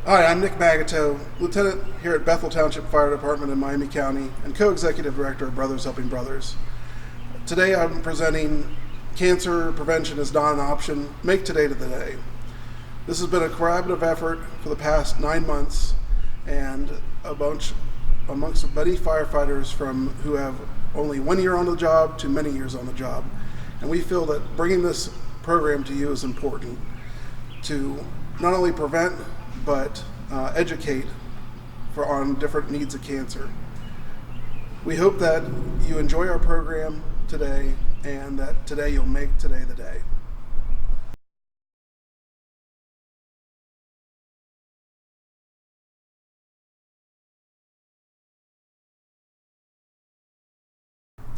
Hi, I'm Nick Magato, Lieutenant here at Bethel Township Fire Department in Miami County and Co-Executive Director of Brothers Helping Brothers. Today I'm presenting Cancer Prevention is Not an Option, Make Today to the Day. This has been a collaborative effort for the past 9 months and amongst many firefighters from who have only 1 year on the job to many years on the job. And we feel that bringing this program to you is important to not only prevent but educate on different needs of cancer. We hope that you enjoy our program today and that today you'll make today the day.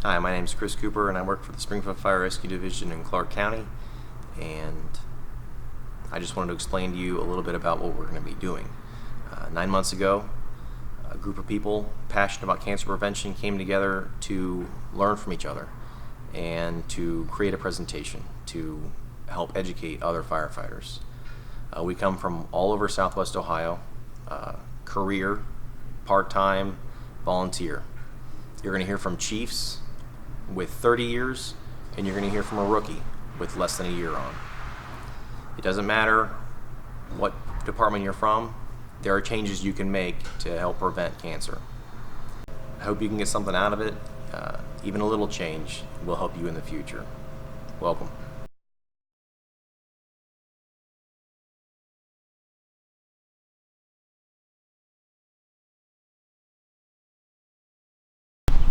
Hi, my name is Chris Cooper and I work for the Springfield Fire Rescue Division in Clark County, and I just wanted to explain to you a little bit about what we're going to be doing. 9 months ago, a group of people passionate about cancer prevention came together to learn from each other and to create a presentation to help educate other firefighters. We come from all over Southwest Ohio, career, part-time, volunteer. You're going to hear from chiefs with 30 years, and you're going to hear from a rookie with less than a year on. It doesn't matter what department you're from, there are changes you can make to help prevent cancer. I hope you can get something out of it. Even a little change will help you in the future. Welcome.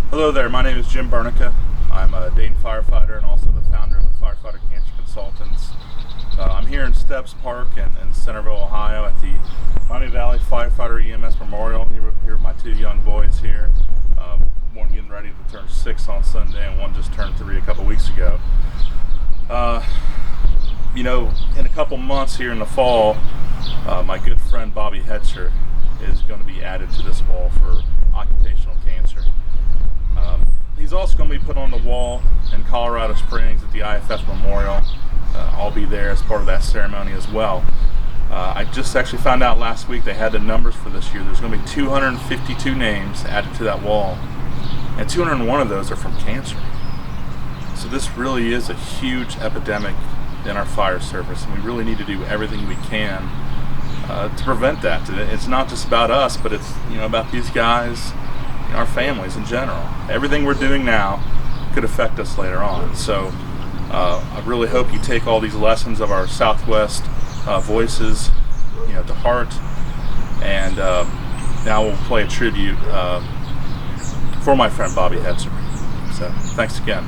Hello there, my name is Jim Bernica. I'm a Dayton firefighter and also the founder of the Firefighter Cancer Consultants. I'm here in Steps Park in Centerville, Ohio at the Miami Valley Firefighter EMS Memorial. Here are my two young boys here. One getting ready to turn 6 on Sunday and one just turned 3 a couple weeks ago. You know, in a couple months here in the fall, my good friend Bobby Hetzer is going to be added to this wall for occupational cancer. He's also going to be put on the wall in Colorado Springs at the IFF Memorial. I'll be there as part of that ceremony as well. I just actually found out last week they had the numbers for this year. There's going to be 252 names added to that wall, and 201 of those are from cancer. So this really is a huge epidemic in our fire service, and we really need to do everything we can to prevent that. It's not just about us, but it's about these guys, our families in general. Everything we're doing now could affect us later on. So I really hope you take all these lessons of our Southwest voices, to heart. And now we'll play a tribute for my friend Bobby Hetzer. So thanks again.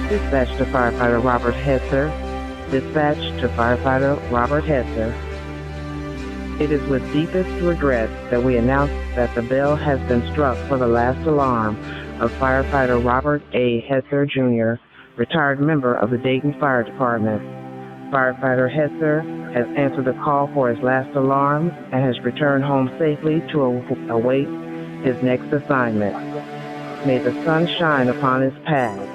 Dispatch to Firefighter Robert Hetzer. Dispatch to Firefighter Robert Hetzer. It is with deepest regret that we announce that the bell has been struck for the last alarm of Firefighter Robert A. Hetzer, Jr., retired member of the Dayton Fire Department. Firefighter Hetzer has answered the call for his last alarm and has returned home safely to await his next assignment. May the sun shine upon his path.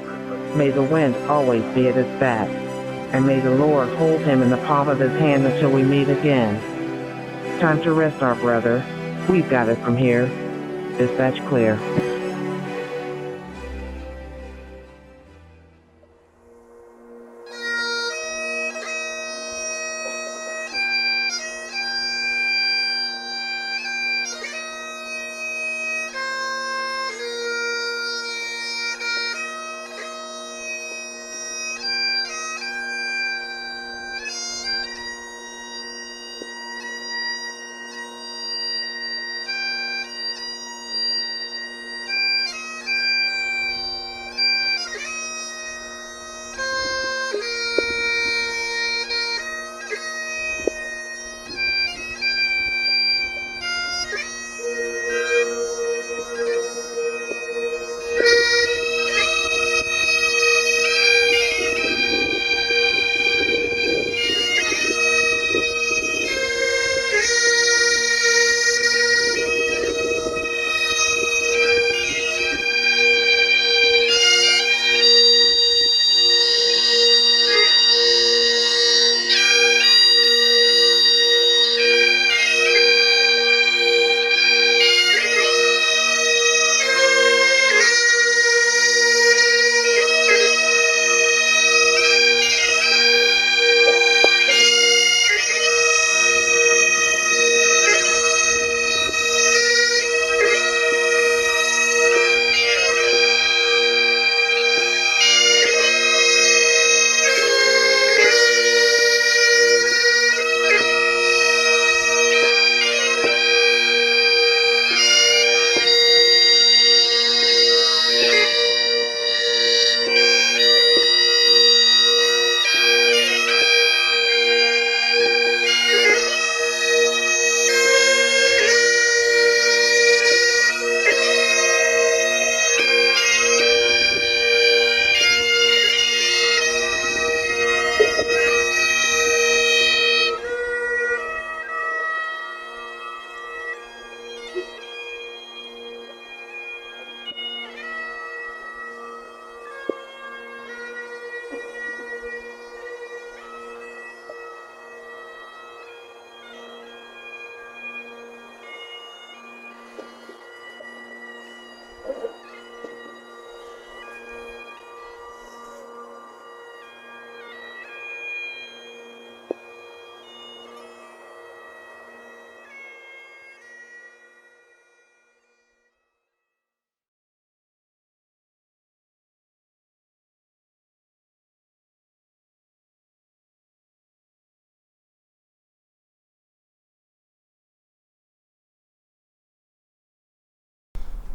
May the wind always be at his back. And may the Lord hold him in the palm of his hand until we meet again. Time to rest, our brother. We've got it from here. Dispatch clear.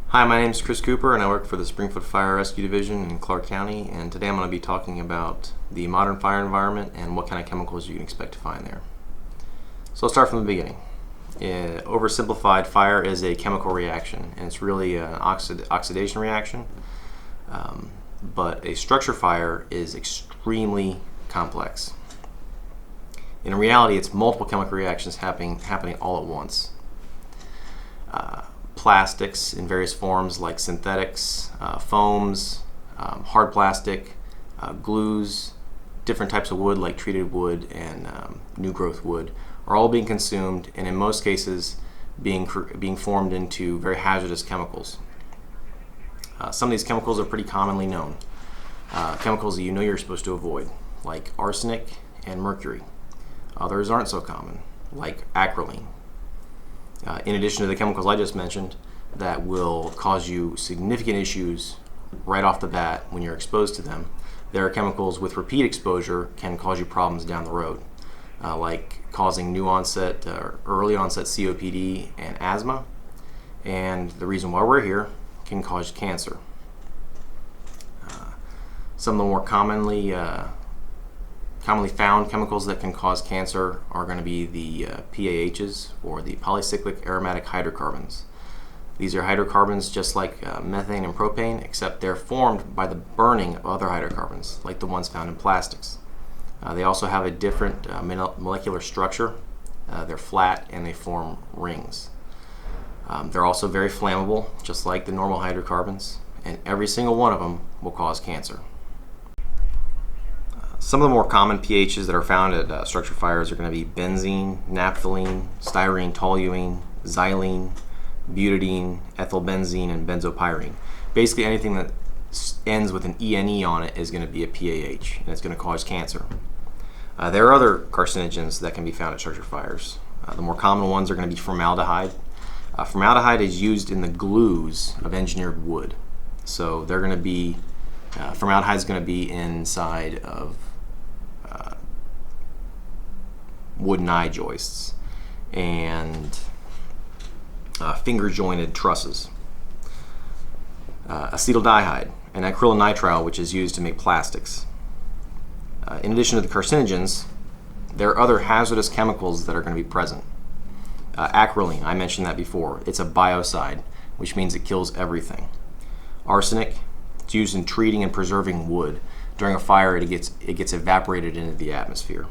Hi, my name is Chris Cooper and I work for the Springfield Fire Rescue Division in Clark County, and today I'm going to be talking about the modern fire environment and what kind of chemicals you can expect to find there. So I'll start from the beginning. Oversimplified, fire is a chemical reaction, and it's really an oxidation reaction, but a structure fire is extremely complex. In reality, it's multiple chemical reactions happening all at once. Plastics in various forms like synthetics, foams, hard plastic, glues, different types of wood like treated wood and new growth wood are all being consumed, and in most cases being formed into very hazardous chemicals. Some of these chemicals are pretty commonly known. Chemicals that you know you're supposed to avoid, like arsenic and mercury. Others aren't so common, like acrolein. In addition to the chemicals I just mentioned that will cause you significant issues right off the bat when you're exposed to them, there are chemicals with repeat exposure can cause you problems down the road, like causing new onset or early onset COPD and asthma, and the reason why we're here can cause cancer. Some of the more commonly found chemicals that can cause cancer are going to be the PAHs, or the polycyclic aromatic hydrocarbons. These are hydrocarbons just like methane and propane, except they're formed by the burning of other hydrocarbons, like the ones found in plastics. They also have a different molecular structure. They're flat and they form rings. They're also very flammable, just like the normal hydrocarbons, and every single one of them will cause cancer. Some of the more common PHs that are found at structure fires are going to be benzene, naphthalene, styrene, toluene, xylene, butadiene, ethylbenzene, and benzopyrene. Basically anything that ends with an ENE on it is going to be a PAH, and it's going to cause cancer. There are other carcinogens that can be found at structure fires. The more common ones are going to be formaldehyde. Formaldehyde is used in the glues of engineered wood. So they're going to be, formaldehyde is going to be inside of wooden eye joists and finger jointed trusses. Acetaldehyde and acrylonitrile, which is used to make plastics. In addition to the carcinogens, there are other hazardous chemicals that are going to be present. Acrolein, I mentioned that before. It's a biocide, which means it kills everything. Arsenic, it's used in treating and preserving wood. During a fire, it gets evaporated into the atmosphere.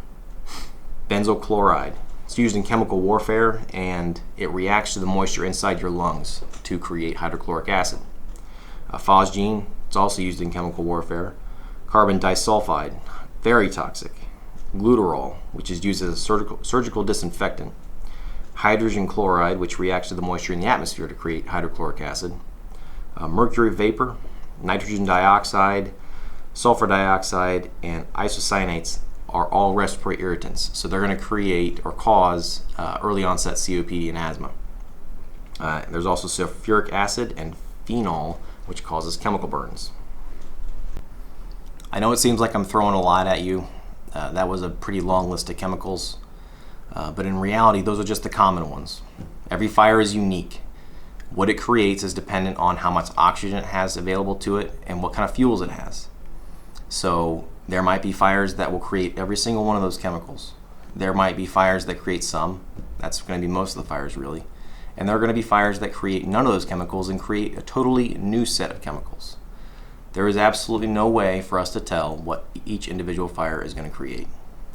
Benzoyl chloride, it's used in chemical warfare, and it reacts to the moisture inside your lungs to create hydrochloric acid. Phosgene, it's also used in chemical warfare. Carbon disulfide, very toxic. Glutarol, which is used as a surgical disinfectant. Hydrogen chloride, which reacts to the moisture in the atmosphere to create hydrochloric acid. Mercury vapor, nitrogen dioxide, sulfur dioxide, and isocyanates are all respiratory irritants. So they're going to create or cause early onset COPD and asthma. There's also sulfuric acid and phenol, which causes chemical burns. I know it seems like I'm throwing a lot at you. That was a pretty long list of chemicals. But in reality, those are just the common ones. Every fire is unique. What it creates is dependent on how much oxygen it has available to it and what kind of fuels it has. So there might be fires that will create every single one of those chemicals. There might be fires that create some. That's going to be most of the fires, really. And there are going to be fires that create none of those chemicals and create a totally new set of chemicals. There is absolutely no way for us to tell what each individual fire is going to create.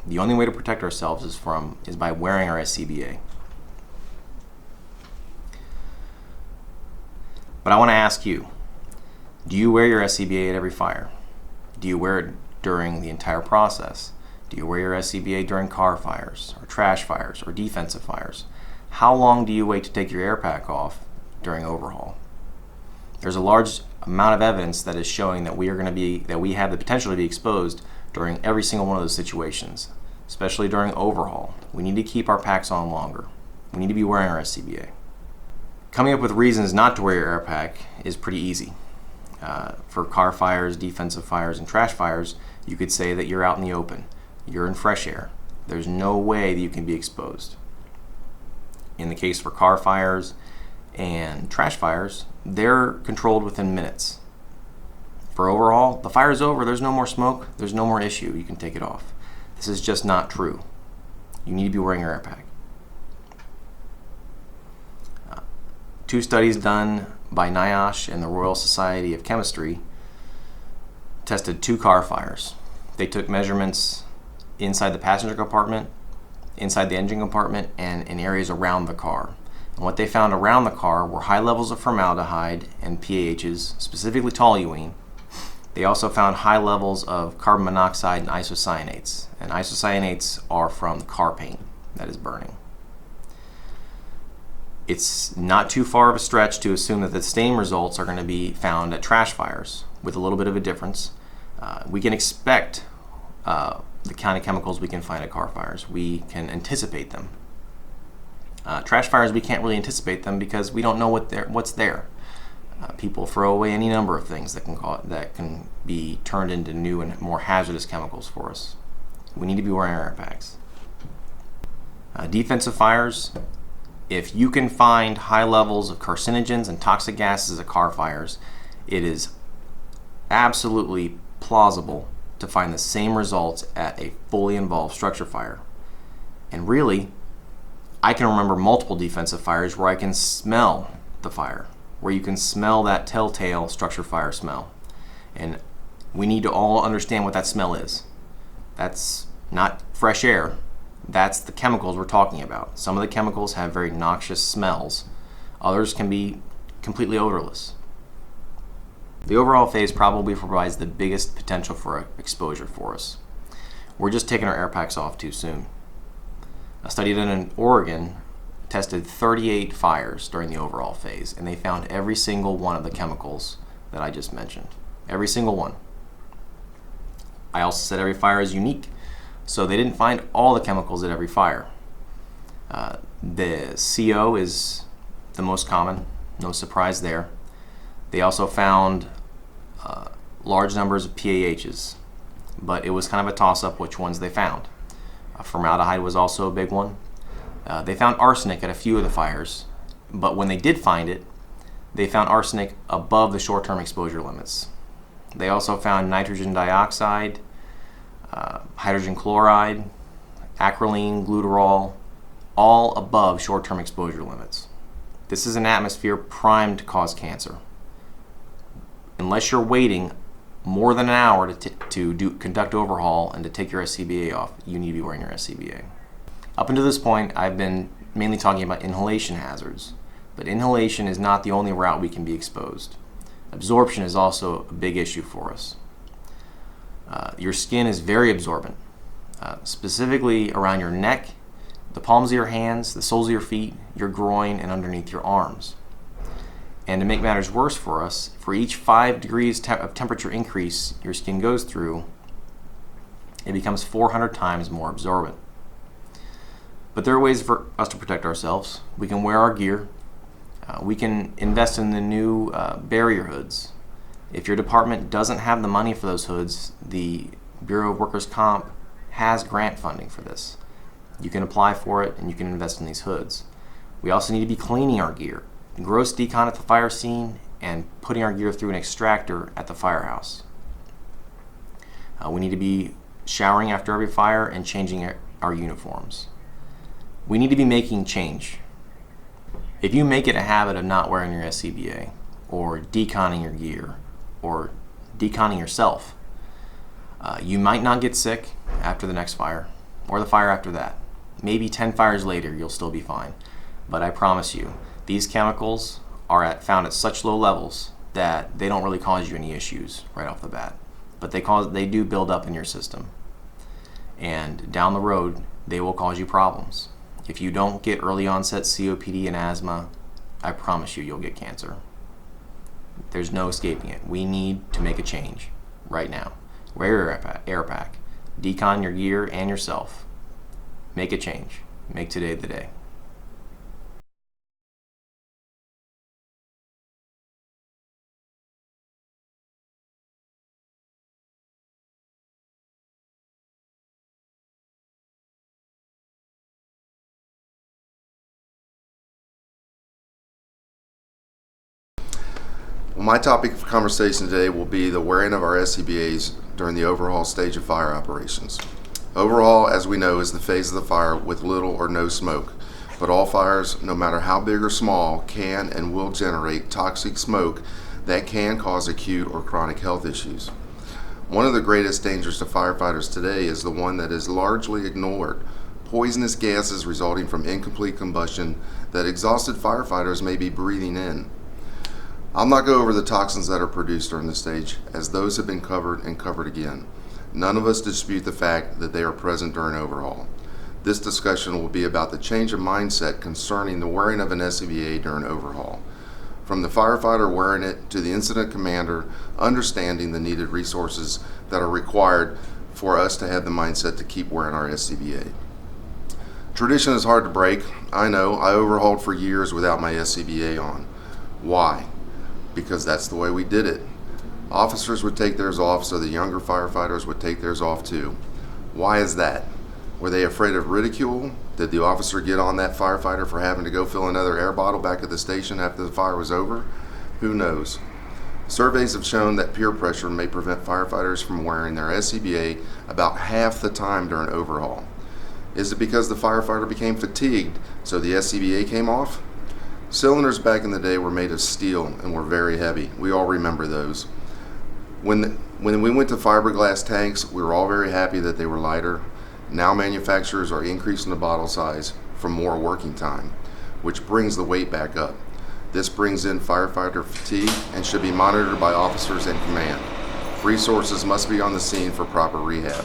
The only way to protect ourselves is by wearing our SCBA. But I want to ask you, do you wear your SCBA at every fire? Do you wear it during the entire process? Do you wear your SCBA during car fires, or trash fires, or defensive fires? How long do you wait to take your air pack off during overhaul? There's a large amount of evidence that is showing that we have the potential to be exposed during every single one of those situations, especially during overhaul. We need to keep our packs on longer. We need to be wearing our SCBA. Coming up with reasons not to wear your air pack is pretty easy. For car fires, defensive fires, and trash fires, you could say that you're out in the open. You're in fresh air. There's no way that you can be exposed. In the case for car fires and trash fires, they're controlled within minutes. For overhaul, the fire's over, there's no more smoke, there's no more issue, you can take it off. This is just not true. You need to be wearing your air pack. 2 studies done by NIOSH and the Royal Society of Chemistry tested 2 car fires. They took measurements inside the passenger compartment, inside the engine compartment, and in areas around the car. And what they found around the car were high levels of formaldehyde and PAHs, specifically toluene. They also found high levels of carbon monoxide and isocyanates. And isocyanates are from the car paint that is burning. It's not too far of a stretch to assume that the same results are going to be found at trash fires, with a little bit of a difference. We can expect the kind of chemicals we can find at car fires. We can anticipate them. Trash fires, we can't really anticipate them because we don't know what's there. People throw away any number of things that can be turned into new and more hazardous chemicals for us. We need to be wearing our air packs. Defensive fires, if you can find high levels of carcinogens and toxic gases at car fires, it is absolutely plausible to find the same results at a fully involved structure fire. And really, I can remember multiple defensive fires where I can smell the fire, where you can smell that telltale structure fire smell. And we need to all understand what that smell is. That's not fresh air. That's the chemicals we're talking about. Some of the chemicals have very noxious smells. Others can be completely odorless. The overall phase probably provides the biggest potential for exposure for us. We're just taking our air packs off too soon. A study done in Oregon tested 38 fires during the overall phase, and they found every single one of the chemicals that I just mentioned. Every single one. I also said every fire is unique, so they didn't find all the chemicals at every fire. The CO is the most common, no surprise there. They also found large numbers of PAHs, but it was kind of a toss-up which ones they found. Formaldehyde was also a big one. They found arsenic at a few of the fires, but when they did find it, they found arsenic above the short-term exposure limits. They also found nitrogen dioxide, hydrogen chloride, acrolein, glutarol, all above short-term exposure limits. This is an atmosphere primed to cause cancer. Unless you're waiting more than an hour to conduct overhaul and to take your SCBA off, you need to be wearing your SCBA. Up until this point, I've been mainly talking about inhalation hazards, but inhalation is not the only route we can be exposed. Absorption is also a big issue for us. Your skin is very absorbent, specifically around your neck, the palms of your hands, the soles of your feet, your groin, and underneath your arms. And to make matters worse for us, for each 5 degrees of temperature increase your skin goes through, it becomes 400 times more absorbent. But there are ways for us to protect ourselves. We can wear our gear. We can invest in the new barrier hoods. If your department doesn't have the money for those hoods, the Bureau of Workers' Comp has grant funding for this. You can apply for it and you can invest in these hoods. We also need to be cleaning our gear. Gross decon at the fire scene and putting our gear through an extractor at the firehouse. We need to be showering after every fire and changing our uniforms. We need to be making change. If you make it a habit of not wearing your SCBA or deconning your gear or deconning yourself, you might not get sick after the next fire or the fire after that. Maybe 10 fires later you'll still be fine. But I promise you, these chemicals are found at such low levels that they don't really cause you any issues right off the bat. But they do build up in your system. And down the road, they will cause you problems. If you don't get early onset COPD and asthma, I promise you, you'll get cancer. There's no escaping it. We need to make a change right now. Wear your air pack. Decon your gear and yourself. Make a change. Make today the day. Well, my topic of conversation today will be the wearing of our SCBAs during the overhaul stage of fire operations. Overhaul, as we know, is the phase of the fire with little or no smoke, but all fires, no matter how big or small, can and will generate toxic smoke that can cause acute or chronic health issues. One of the greatest dangers to firefighters today is the one that is largely ignored: poisonous gases resulting from incomplete combustion that exhausted firefighters may be breathing in. I'll not go over the toxins that are produced during this stage, as those have been covered and covered again. None of us dispute the fact that they are present during overhaul. This discussion will be about the change of mindset concerning the wearing of an SCBA during overhaul. From the firefighter wearing it to the incident commander understanding the needed resources that are required for us to have the mindset to keep wearing our SCBA. Tradition is hard to break. I know. I overhauled for years without my SCBA on. Why? Because that's the way we did it. Officers would take theirs off, so the younger firefighters would take theirs off too. Why is that? Were they afraid of ridicule? Did the officer get on that firefighter for having to go fill another air bottle back at the station after the fire was over? Who knows? Surveys have shown that peer pressure may prevent firefighters from wearing their SCBA about half the time during overhaul. Is it because the firefighter became fatigued, so the SCBA came off? Cylinders back in the day were made of steel and were very heavy. We all remember those. When we went to fiberglass tanks, we were all very happy that they were lighter. Now manufacturers are increasing the bottle size for more working time, which brings the weight back up. This brings in firefighter fatigue and should be monitored by officers in command. Resources must be on the scene for proper rehab.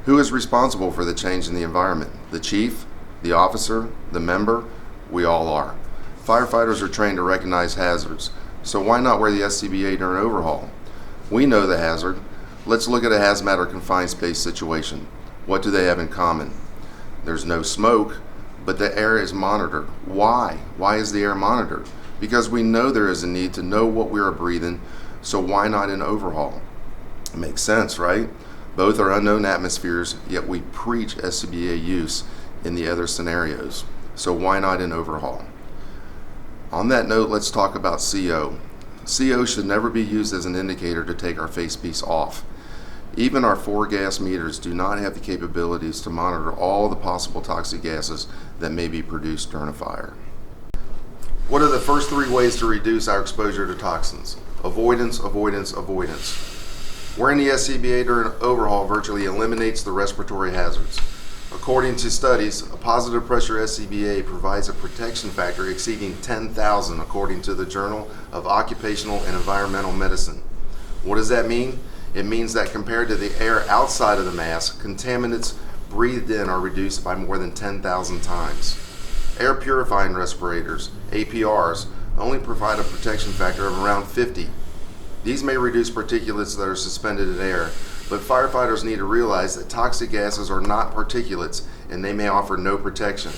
Who is responsible for the change in the environment? The chief, the officer, the member? We all are. Firefighters are trained to recognize hazards, so why not wear the SCBA during overhaul? We know the hazard. Let's look at a hazmat or confined space situation. What do they have in common? There's no smoke, but the air is monitored. Why? Why is the air monitored? Because we know there is a need to know what we are breathing, so why not in overhaul? It makes sense, right? Both are unknown atmospheres, yet we preach SCBA use in the other scenarios. So why not in overhaul? On that note, let's talk about CO. CO should never be used as an indicator to take our facepiece off. Even our 4-gas meters do not have the capabilities to monitor all the possible toxic gases that may be produced during a fire. What are the first 3 ways to reduce our exposure to toxins? Avoidance, avoidance, avoidance. Wearing the SCBA during overhaul virtually eliminates the respiratory hazards. According to studies, a positive pressure SCBA provides a protection factor exceeding 10,000 according to the Journal of Occupational and Environmental Medicine. What does that mean? It means that compared to the air outside of the mask, contaminants breathed in are reduced by more than 10,000 times. Air purifying respirators, APRs, only provide a protection factor of around 50. These may reduce particulates that are suspended in air, but firefighters need to realize that toxic gases are not particulates and they may offer no protection.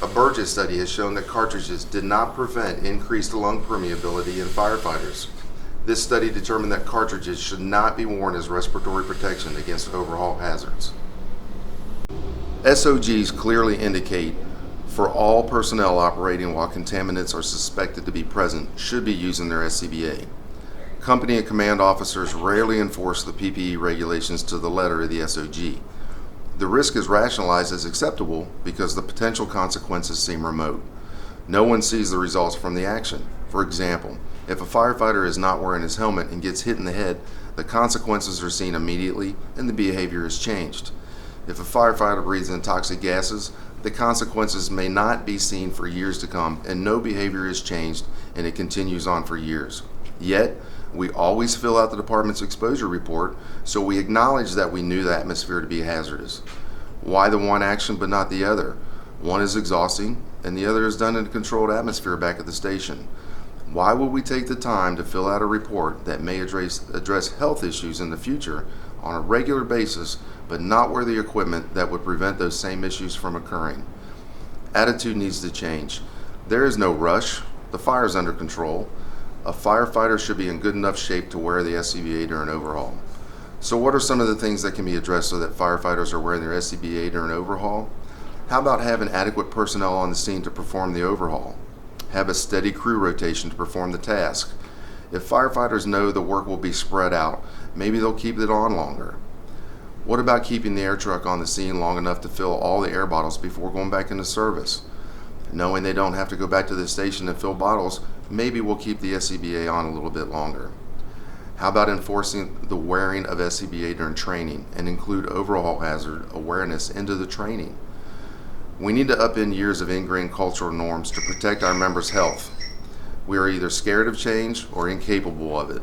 A Burgess study has shown that cartridges did not prevent increased lung permeability in firefighters. This study determined that cartridges should not be worn as respiratory protection against overhaul hazards. SOGs clearly indicate for all personnel operating while contaminants are suspected to be present should be using their SCBA. Company and command officers rarely enforce the PPE regulations to the letter of the SOG. The risk is rationalized as acceptable because the potential consequences seem remote. No one sees the results from the action. For example, if a firefighter is not wearing his helmet and gets hit in the head, the consequences are seen immediately and the behavior is changed. If a firefighter breathes in toxic gases, the consequences may not be seen for years to come and no behavior is changed and it continues on for years. Yet, we always fill out the department's exposure report, so we acknowledge that we knew the atmosphere to be hazardous. Why the one action but not the other? One is exhausting, and the other is done in a controlled atmosphere back at the station. Why would we take the time to fill out a report that may address health issues in the future on a regular basis, but not wear the equipment that would prevent those same issues from occurring? Attitude needs to change. There is no rush. The fire is under control. A firefighter should be in good enough shape to wear the SCBA during overhaul. So what are some of the things that can be addressed so that firefighters are wearing their SCBA during overhaul? How about having adequate personnel on the scene to perform the overhaul? Have a steady crew rotation to perform the task. If firefighters know the work will be spread out, maybe they'll keep it on longer. What about keeping the air truck on the scene long enough to fill all the air bottles before going back into service? Knowing they don't have to go back to the station and fill bottles, maybe we'll keep the SCBA on a little bit longer. How about enforcing the wearing of SCBA during training and include overhaul hazard awareness into the training? We need to upend years of ingrained cultural norms to protect our members' health. We are either scared of change or incapable of it.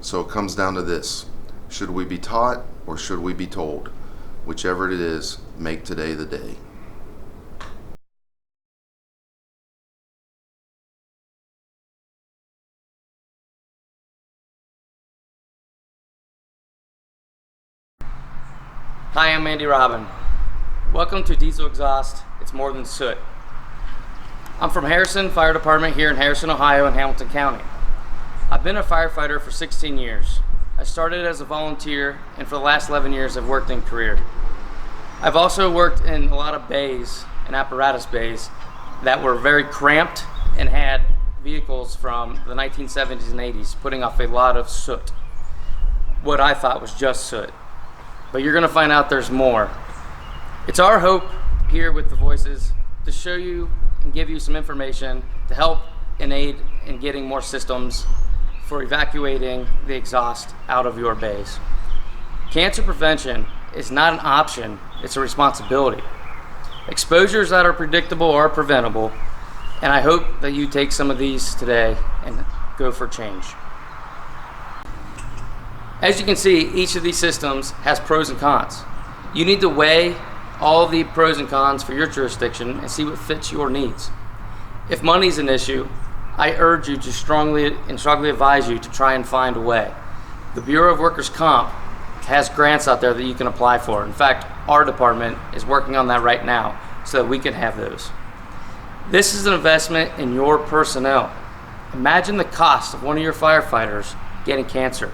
So it comes down to this: should we be taught or should we be told? Whichever it is, make today the day. Hi, I'm Andy Robin. Welcome to Diesel Exhaust. It's more than soot. I'm from Harrison Fire Department here in Harrison, Ohio, in Hamilton County. I've been a firefighter for 16 years. I started as a volunteer, and for the last 11 years I've worked in career. I've also worked in a lot of bays and apparatus bays that were very cramped and had vehicles from the 1970s and 80s, putting off a lot of soot. What I thought was just soot. But you're gonna find out there's more. It's our hope here with the Voices to show you and give you some information to help and aid in getting more systems for evacuating the exhaust out of your bays. Cancer prevention is not an option, it's a responsibility. Exposures that are predictable are preventable, and I hope that you take some of these today and go for change. As you can see, each of these systems has pros and cons. You need to weigh all the pros and cons for your jurisdiction and see what fits your needs. If money's an issue, I urge you to strongly advise you to try and find a way. The Bureau of Workers' Comp has grants out there that you can apply for. In fact, our department is working on that right now so that we can have those. This is an investment in your personnel. Imagine the cost of one of your firefighters getting cancer.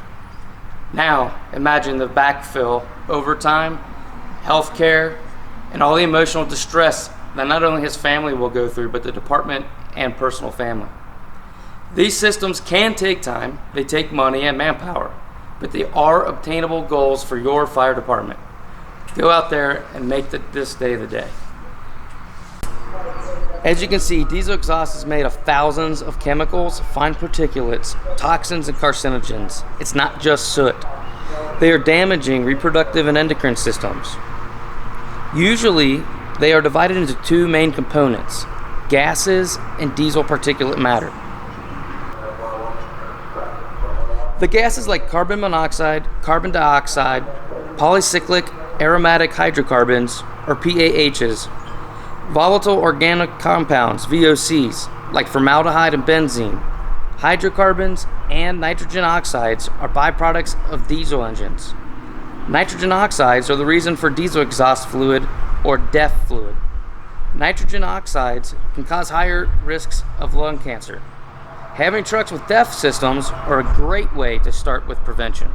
Now, imagine the backfill, overtime, healthcare, and all the emotional distress that not only his family will go through, but the department and personal family. These systems can take time, they take money and manpower, but they are obtainable goals for your fire department. Go out there and make this day the day. As you can see, diesel exhaust is made of thousands of chemicals, fine particulates, toxins, and carcinogens. It's not just soot. They are damaging reproductive and endocrine systems. Usually, they are divided into two main components: gases and diesel particulate matter. The gases like carbon monoxide, carbon dioxide, polycyclic aromatic hydrocarbons, or PAHs, volatile organic compounds, VOCs, like formaldehyde and benzene, hydrocarbons, and nitrogen oxides are byproducts of diesel engines. Nitrogen oxides are the reason for diesel exhaust fluid or DEF fluid. Nitrogen oxides can cause higher risks of lung cancer. Having trucks with DEF systems are a great way to start with prevention.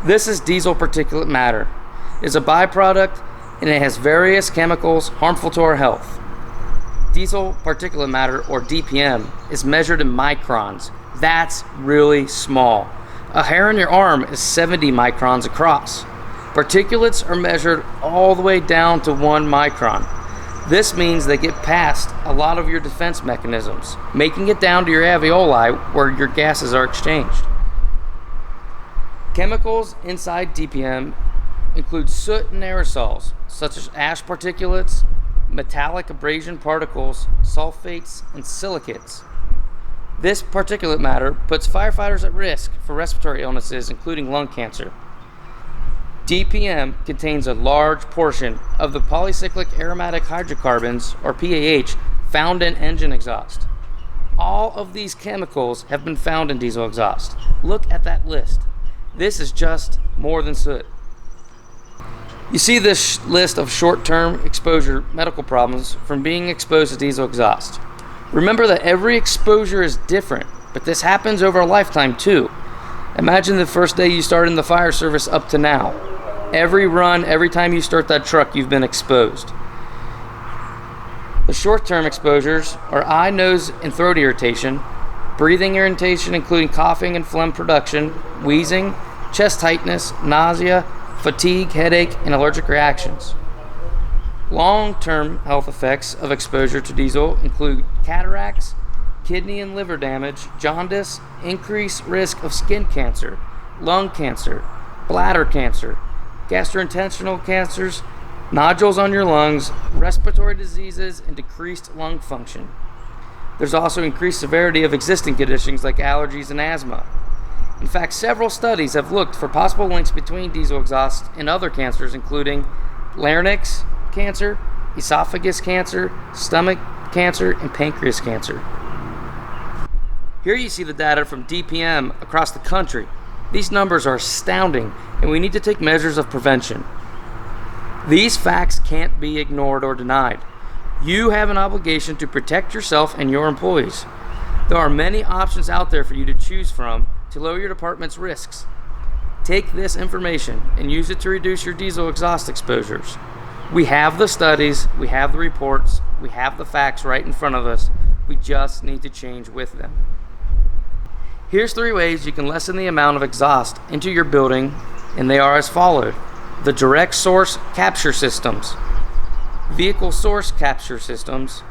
This is diesel particulate matter. It is a byproduct and it has various chemicals harmful to our health. Diesel particulate matter, or DPM, is measured in microns. That's really small. A hair on your arm is 70 microns across. Particulates are measured all the way down to 1 micron. This means they get past a lot of your defense mechanisms, making it down to your alveoli where your gases are exchanged. Chemicals inside DPM include soot and aerosols, such as ash particulates, metallic abrasion particles, sulfates, and silicates. This particulate matter puts firefighters at risk for respiratory illnesses, including lung cancer. DPM contains a large portion of the polycyclic aromatic hydrocarbons, or PAH, found in engine exhaust. All of these chemicals have been found in diesel exhaust. Look at that list. This is just more than soot. You see this list of short-term exposure medical problems from being exposed to diesel exhaust. Remember that every exposure is different, but this happens over a lifetime too. Imagine the first day you started in the fire service up to now. Every run, every time you start that truck, you've been exposed. The short-term exposures are eye, nose, and throat irritation, breathing irritation including coughing and phlegm production, wheezing, chest tightness, nausea, fatigue, headache, and allergic reactions. Long-term health effects of exposure to diesel include cataracts, kidney and liver damage, jaundice, increased risk of skin cancer, lung cancer, bladder cancer, gastrointestinal cancers, nodules on your lungs, respiratory diseases, and decreased lung function. There's also increased severity of existing conditions like allergies and asthma. In fact, several studies have looked for possible links between diesel exhaust and other cancers, including larynx cancer, esophagus cancer, stomach cancer, and pancreas cancer. Here you see the data from DPM across the country. These numbers are astounding, and we need to take measures of prevention. These facts can't be ignored or denied. You have an obligation to protect yourself and your employees. There are many options out there for you to choose from to lower your department's risks. Take this information and use it to reduce your diesel exhaust exposures. We have the studies, we have the reports, we have the facts right in front of us. We just need to change with them. Here's 3 ways you can lessen the amount of exhaust into your building, and they are as followed. The direct source capture systems, vehicle source capture systems,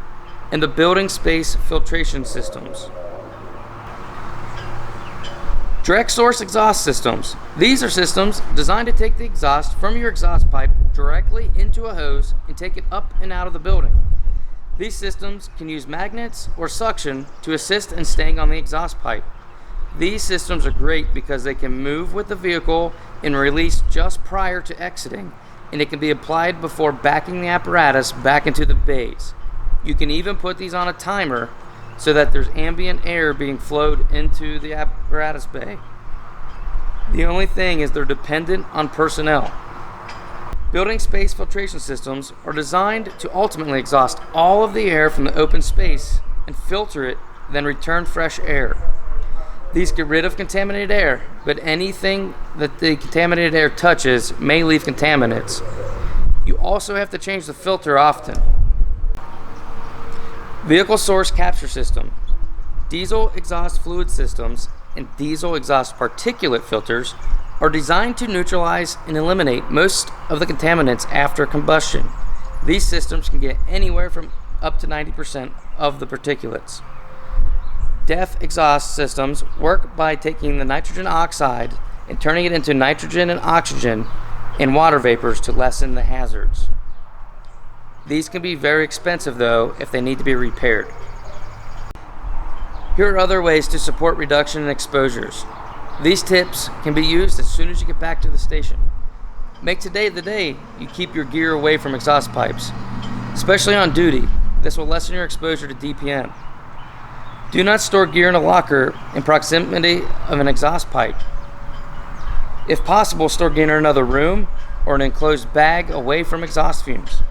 and the building space filtration systems. Direct source exhaust systems. These are systems designed to take the exhaust from your exhaust pipe directly into a hose and take it up and out of the building. These systems can use magnets or suction to assist in staying on the exhaust pipe. These systems are great because they can move with the vehicle and release just prior to exiting, and it can be applied before backing the apparatus back into the bays. You can even put these on a timer so that there's ambient air being flowed into the apparatus bay. The only thing is they're dependent on personnel. Building space filtration systems are designed to ultimately exhaust all of the air from the open space and filter it, then return fresh air. These get rid of contaminated air, but anything that the contaminated air touches may leave contaminants. You also have to change the filter often. Vehicle source capture system. Diesel exhaust fluid systems and diesel exhaust particulate filters are designed to neutralize and eliminate most of the contaminants after combustion. These systems can get anywhere from up to 90% of the particulates. DEF exhaust systems work by taking the nitrogen oxide and turning it into nitrogen and oxygen and water vapors to lessen the hazards. These can be very expensive though if they need to be repaired. Here are other ways to support reduction in exposures. These tips can be used as soon as you get back to the station. Make today the day you keep your gear away from exhaust pipes, especially on duty. This will lessen your exposure to DPM. Do not store gear in a locker in proximity of an exhaust pipe. If possible, store gear in another room or an enclosed bag away from exhaust fumes.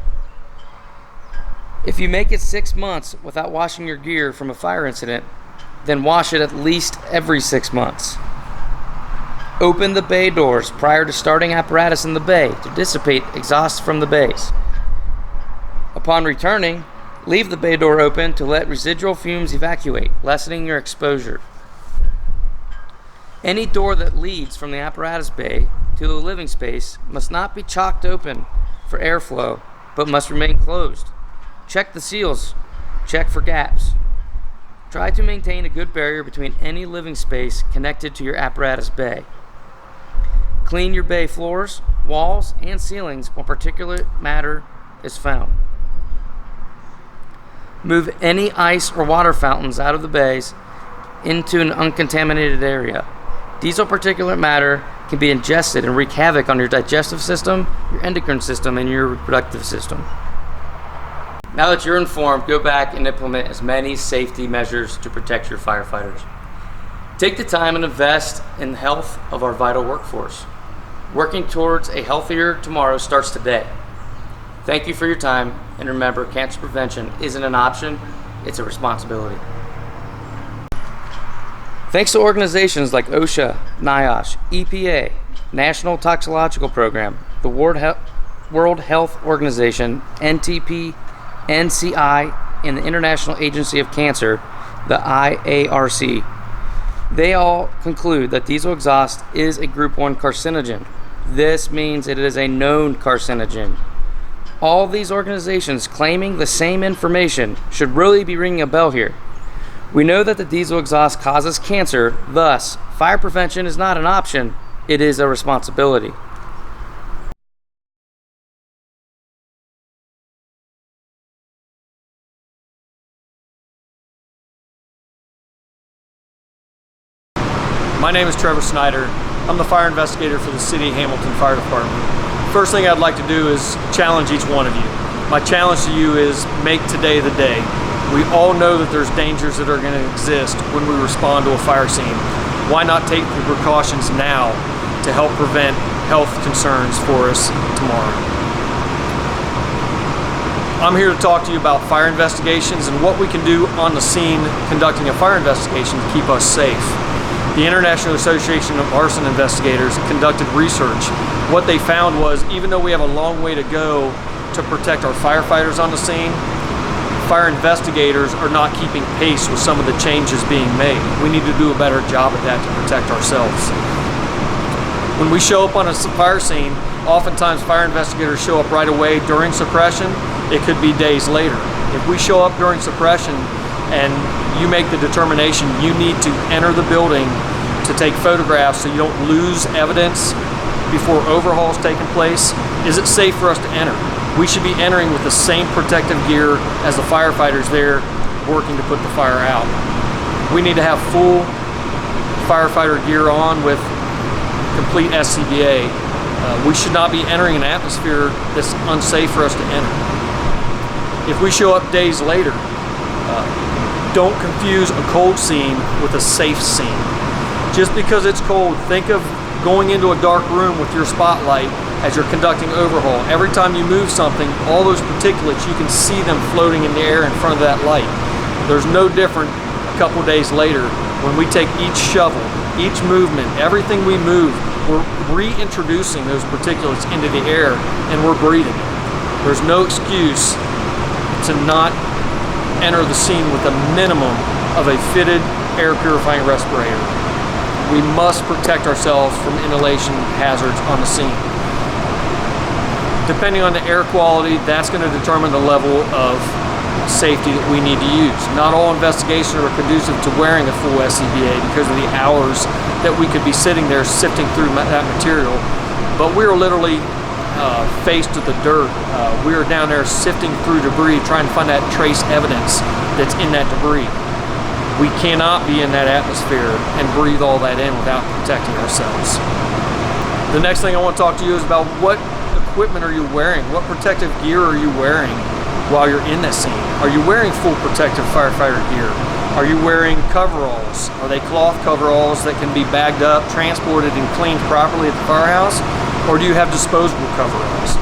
If you make it 6 months without washing your gear from a fire incident, then wash it at least every 6 months. Open the bay doors prior to starting apparatus in the bay to dissipate exhaust from the bays. Upon returning, leave the bay door open to let residual fumes evacuate, lessening your exposure. Any door that leads from the apparatus bay to the living space must not be chocked open for airflow, but must remain closed. Check the seals. Check for gaps. Try to maintain a good barrier between any living space connected to your apparatus bay. Clean your bay floors, walls, and ceilings when particulate matter is found. Move any ice or water fountains out of the bays into an uncontaminated area. Diesel particulate matter can be ingested and wreak havoc on your digestive system, your endocrine system, and your reproductive system. Now that you're informed, go back and implement as many safety measures to protect your firefighters. Take the time and invest in the health of our vital workforce. Working towards a healthier tomorrow starts today. Thank you for your time, and remember, cancer prevention isn't an option, it's a responsibility. Thanks to organizations like OSHA, NIOSH, EPA, National Toxicological Program, the World Health Organization, NTP, NCI, and the International Agency of Cancer, the IARC. They all conclude that diesel exhaust is a Group 1 carcinogen. This means it is a known carcinogen. All these organizations claiming the same information should really be ringing a bell here. We know that the diesel exhaust causes cancer, thus, fire prevention is not an option, it is a responsibility. My name is Trevor Snyder. I'm the fire investigator for the City of Hamilton Fire Department. First thing I'd like to do is challenge each one of you. My challenge to you is make today the day. We all know that there's dangers that are going to exist when we respond to a fire scene. Why not take the precautions now to help prevent health concerns for us tomorrow? I'm here to talk to you about fire investigations and what we can do on the scene conducting a fire investigation to keep us safe. The International Association of Arson Investigators conducted research. What they found was, even though we have a long way to go to protect our firefighters on the scene, fire investigators are not keeping pace with some of the changes being made. We need to do a better job at that to protect ourselves. When we show up on a fire scene, oftentimes fire investigators show up right away during suppression. It could be days later. If we show up during suppression and you make the determination you need to enter the building to take photographs so you don't lose evidence before overhaul's taking place, is it safe for us to enter? We should be entering with the same protective gear as the firefighters there working to put the fire out. We need to have full firefighter gear on with complete SCBA. We should not be entering an atmosphere that's unsafe for us to enter. If we show up days later, don't confuse a cold scene with a safe scene. Just because it's cold, think of going into a dark room with your spotlight as you're conducting overhaul. Every time you move something, all those particulates, you can see them floating in the air in front of that light. There's no different a couple days later when we take each shovel, each movement, everything we move, we're reintroducing those particulates into the air and we're breathing it. There's no excuse to not enter the scene with a minimum of a fitted air purifying respirator. We must protect ourselves from inhalation hazards on the scene. Depending on the air quality, that's going to determine the level of safety that we need to use. Not all investigations are conducive to wearing a full SCBA because of the hours that we could be sitting there sifting through that material, but we're literally faced with the dirt. We are down there sifting through debris, trying to find that trace evidence that's in that debris. We cannot be in that atmosphere and breathe all that in without protecting ourselves. The next thing I want to talk to you is about what equipment are you wearing? What protective gear are you wearing while you're in that scene? Are you wearing full protective firefighter gear? Are you wearing coveralls? Are they cloth coveralls that can be bagged up, transported, and cleaned properly at the firehouse? Or do you have disposable coveralls?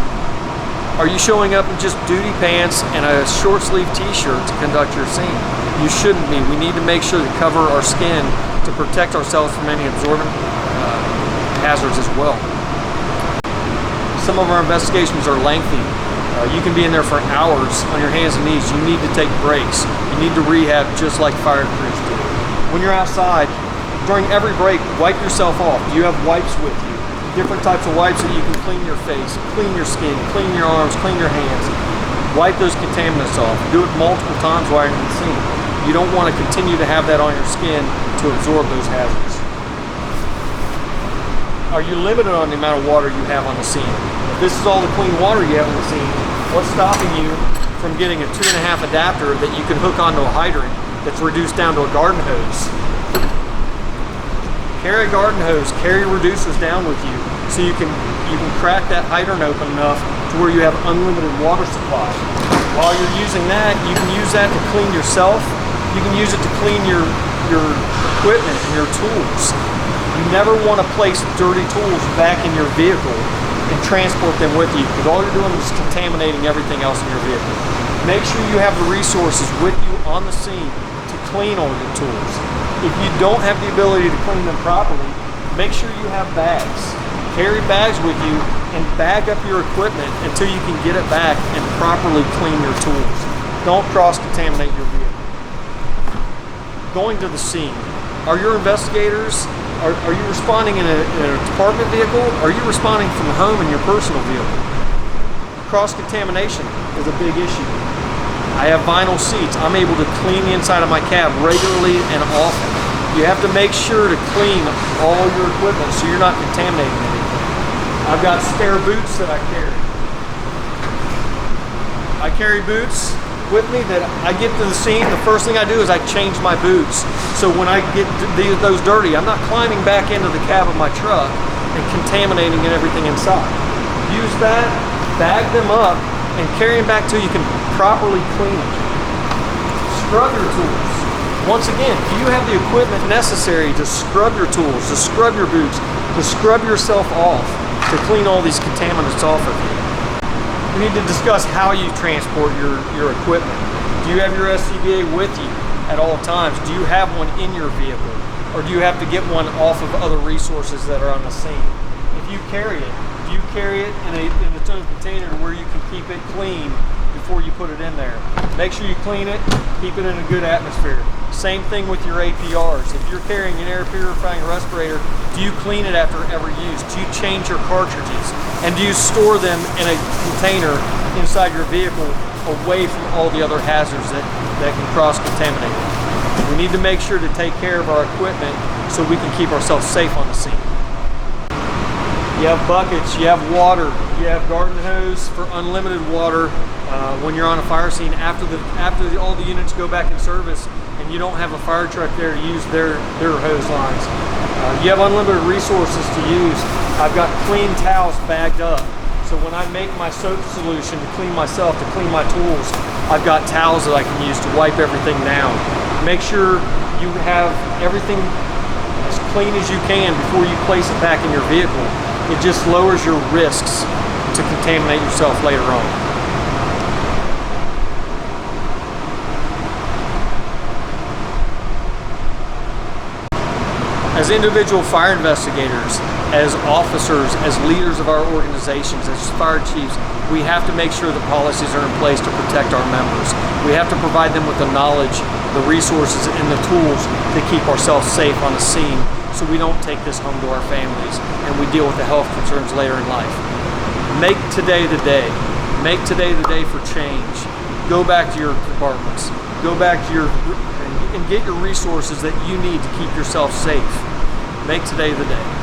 Are you showing up in just duty pants and a short sleeve t-shirt to conduct your scene? You shouldn't be. We need to make sure to cover our skin to protect ourselves from any absorbent hazards as well. Some of our investigations are lengthy. You can be in there for hours on your hands and knees. You need to take breaks. You need to rehab just like fire crews do. When you're outside, during every break, wipe yourself off. Do you have wipes with you? Different types of wipes that you can clean your face, clean your skin, clean your arms, clean your hands. Wipe those contaminants off. Do it multiple times while you're in the scene. You don't want to continue to have that on your skin to absorb those hazards. Are you limited on the amount of water you have on the scene? If this is all the clean water you have on the scene, what's stopping you from getting a 2.5 adapter that you can hook onto a hydrant that's reduced down to a garden hose? Carry a garden hose, carry reducers down with you so you can crack that hydrant open enough to where you have unlimited water supply. While you're using that, you can use that to clean yourself. You can use it to clean your equipment and your tools. You never want to place dirty tools back in your vehicle and transport them with you because all you're doing is contaminating everything else in your vehicle. Make sure you have the resources with you on the scene to clean all your tools. If you don't have the ability to clean them properly, make sure you have bags. Carry bags with you and bag up your equipment until you can get it back and properly clean your tools. Don't cross-contaminate your vehicle. Going to the scene. Are your investigators, are you responding in a department vehicle? Or are you responding from home in your personal vehicle? Cross-contamination is a big issue. I have vinyl seats. I'm able to clean the inside of my cab regularly and often. You have to make sure to clean all your equipment so you're not contaminating anything. I've got spare boots that I carry. I carry boots with me that I get to the scene. The first thing I do is I change my boots. So when I get those dirty, I'm not climbing back into the cab of my truck and contaminating everything inside. Use that, bag them up, and carry them back till you can properly clean them. Scrub your tools. Once again, do you have the equipment necessary to scrub your tools, to scrub your boots, to scrub yourself off, to clean all these contaminants off of you? We need to discuss how you transport your equipment. Do you have your SCBA with you at all times? Do you have one in your vehicle? Or do you have to get one off of other resources that are on the scene? If you carry it, do you carry it in its own container where you can keep it clean before you put it in there. Make sure you clean it, keep it in a good atmosphere. Same thing with your APRs. If you're carrying an air purifying respirator, do you clean it after every use? Do you change your cartridges? And do you store them in a container inside your vehicle away from all the other hazards that can cross-contaminate it? We need to make sure to take care of our equipment so we can keep ourselves safe on the scene. You have buckets, you have water, you have garden hose for unlimited water when you're on a fire scene after all the units go back in service and you don't have a fire truck there to use their hose lines. You have unlimited resources to use. I've got clean towels bagged up. So when I make my soap solution to clean myself, to clean my tools, I've got towels that I can use to wipe everything down. Make sure you have everything as clean as you can before you place it back in your vehicle. It just lowers your risks to contaminate yourself later on. As individual fire investigators, as officers, as leaders of our organizations, as fire chiefs, we have to make sure the policies are in place to protect our members. We have to provide them with the knowledge, the resources, and the tools to keep ourselves safe on the scene so we don't take this home to our families and we deal with the health concerns later in life. Make today the day. Make today the day for change. Go back to your departments. Go back to and get your resources that you need to keep yourself safe. Make today the day.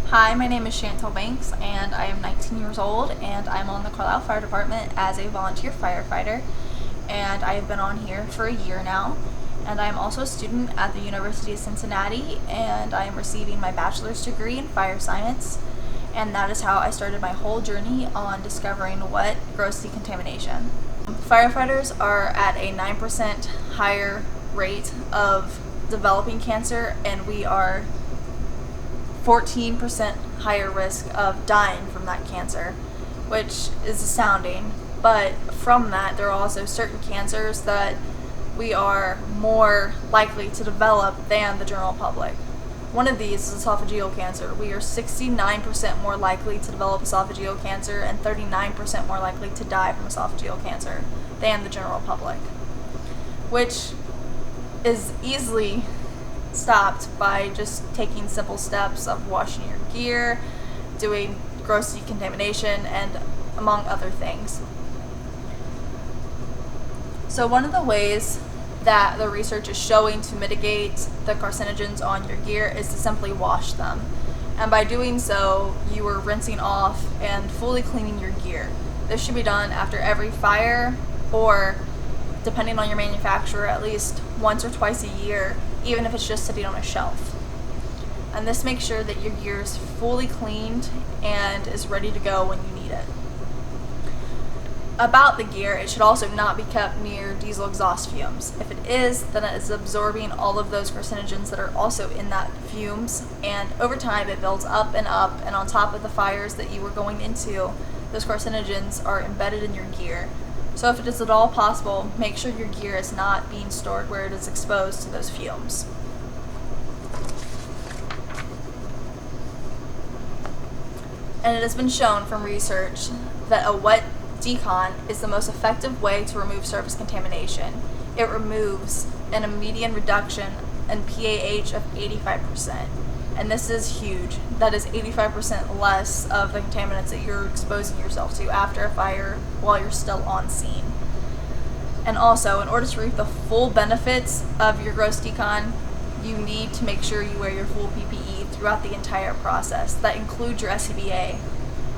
Hi, my name is Chantel Banks and I am 19 years old and I'm on the Carlisle Fire Department as a volunteer firefighter, and I have been on here for a year now, and I am also a student at the University of Cincinnati and I am receiving my bachelor's degree in fire science, and that is how I started my whole journey on discovering what gross decontamination. Firefighters are at a 9% higher rate of developing cancer, and we are 14% higher risk of dying from that cancer, which is astounding. But from that, there are also certain cancers that we are more likely to develop than the general public. One of these is esophageal cancer. We are 69% more likely to develop esophageal cancer and 39% more likely to die from esophageal cancer than the general public, which is easily stopped by just taking simple steps of washing your gear, doing gross decontamination, and among other things. So one of the ways that the research is showing to mitigate the carcinogens on your gear is to simply wash them. And by doing so, you are rinsing off and fully cleaning your gear. This should be done after every fire, or depending on your manufacturer, at least once or twice a year, even if it's just sitting on a shelf. And this makes sure that your gear is fully cleaned and is ready to go when you need it. About the gear, it should also not be kept near diesel exhaust fumes. If it is, then it is absorbing all of those carcinogens that are also in that fumes, and over time it builds up, and on top of the fires that you were going into, those carcinogens are embedded in your gear. So if it is at all possible, make sure your gear is not being stored where it is exposed to those fumes. And it has been shown from research that a wet decon is the most effective way to remove surface contamination. It removes a median reduction in PAH of 85%. And this is huge. That is 85% less of the contaminants that you're exposing yourself to after a fire while you're still on scene. And also, in order to reap the full benefits of your gross decon, you need to make sure you wear your full PPE throughout the entire process. That includes your SCBA,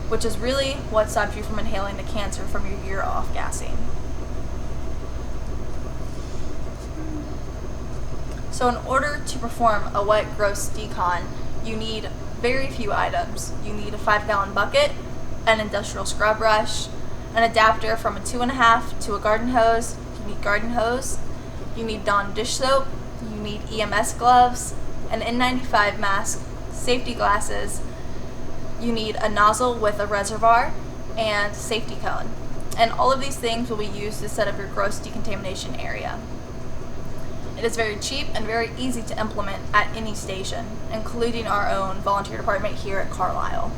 which is really what stops you from inhaling the cancer from your gear off-gassing. So in order to perform a wet gross decon, you need very few items. You need a 5-gallon bucket, an industrial scrub brush, an adapter from a 2.5 to a garden hose. You need garden hose. You need Dawn dish soap. You need EMS gloves, an N95 mask, safety glasses, you need a nozzle with a reservoir, and safety cone. And all of these things will be used to set up your gross decontamination area. It is very cheap and very easy to implement at any station, including our own volunteer department here at Carlisle.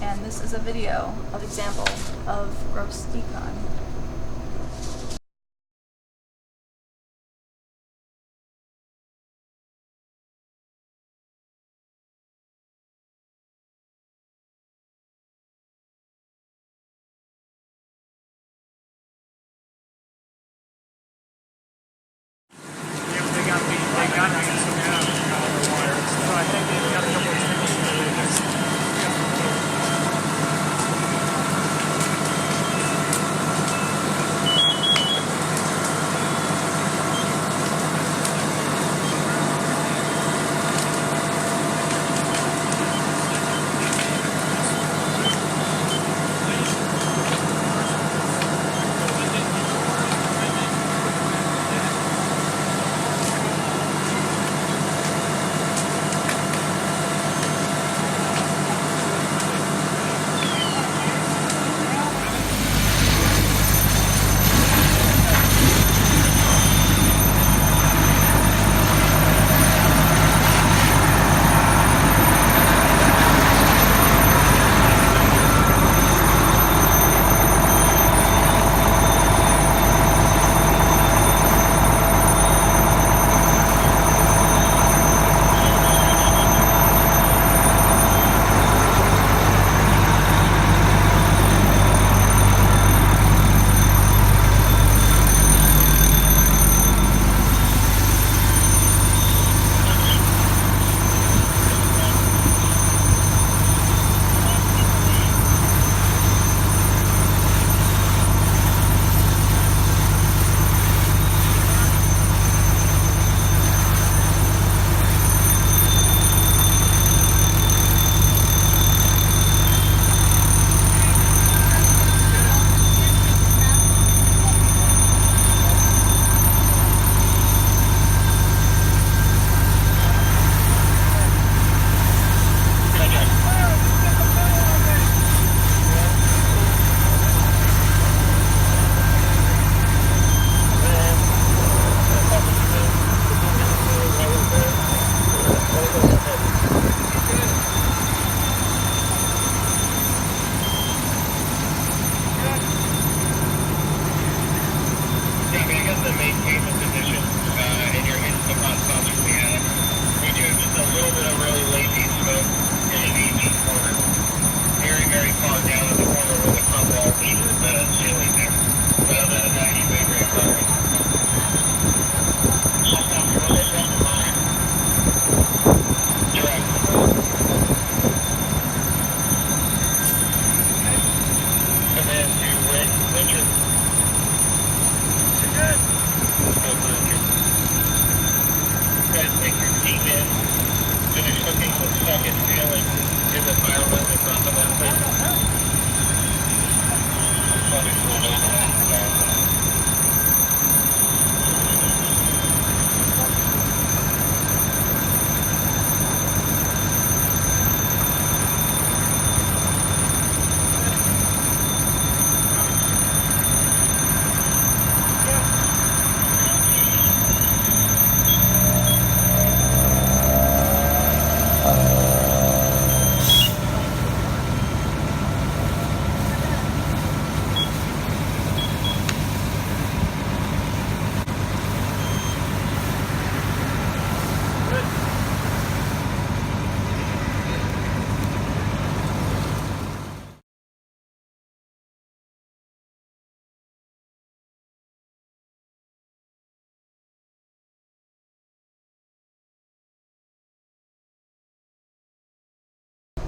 And this is a video of example of gross decon.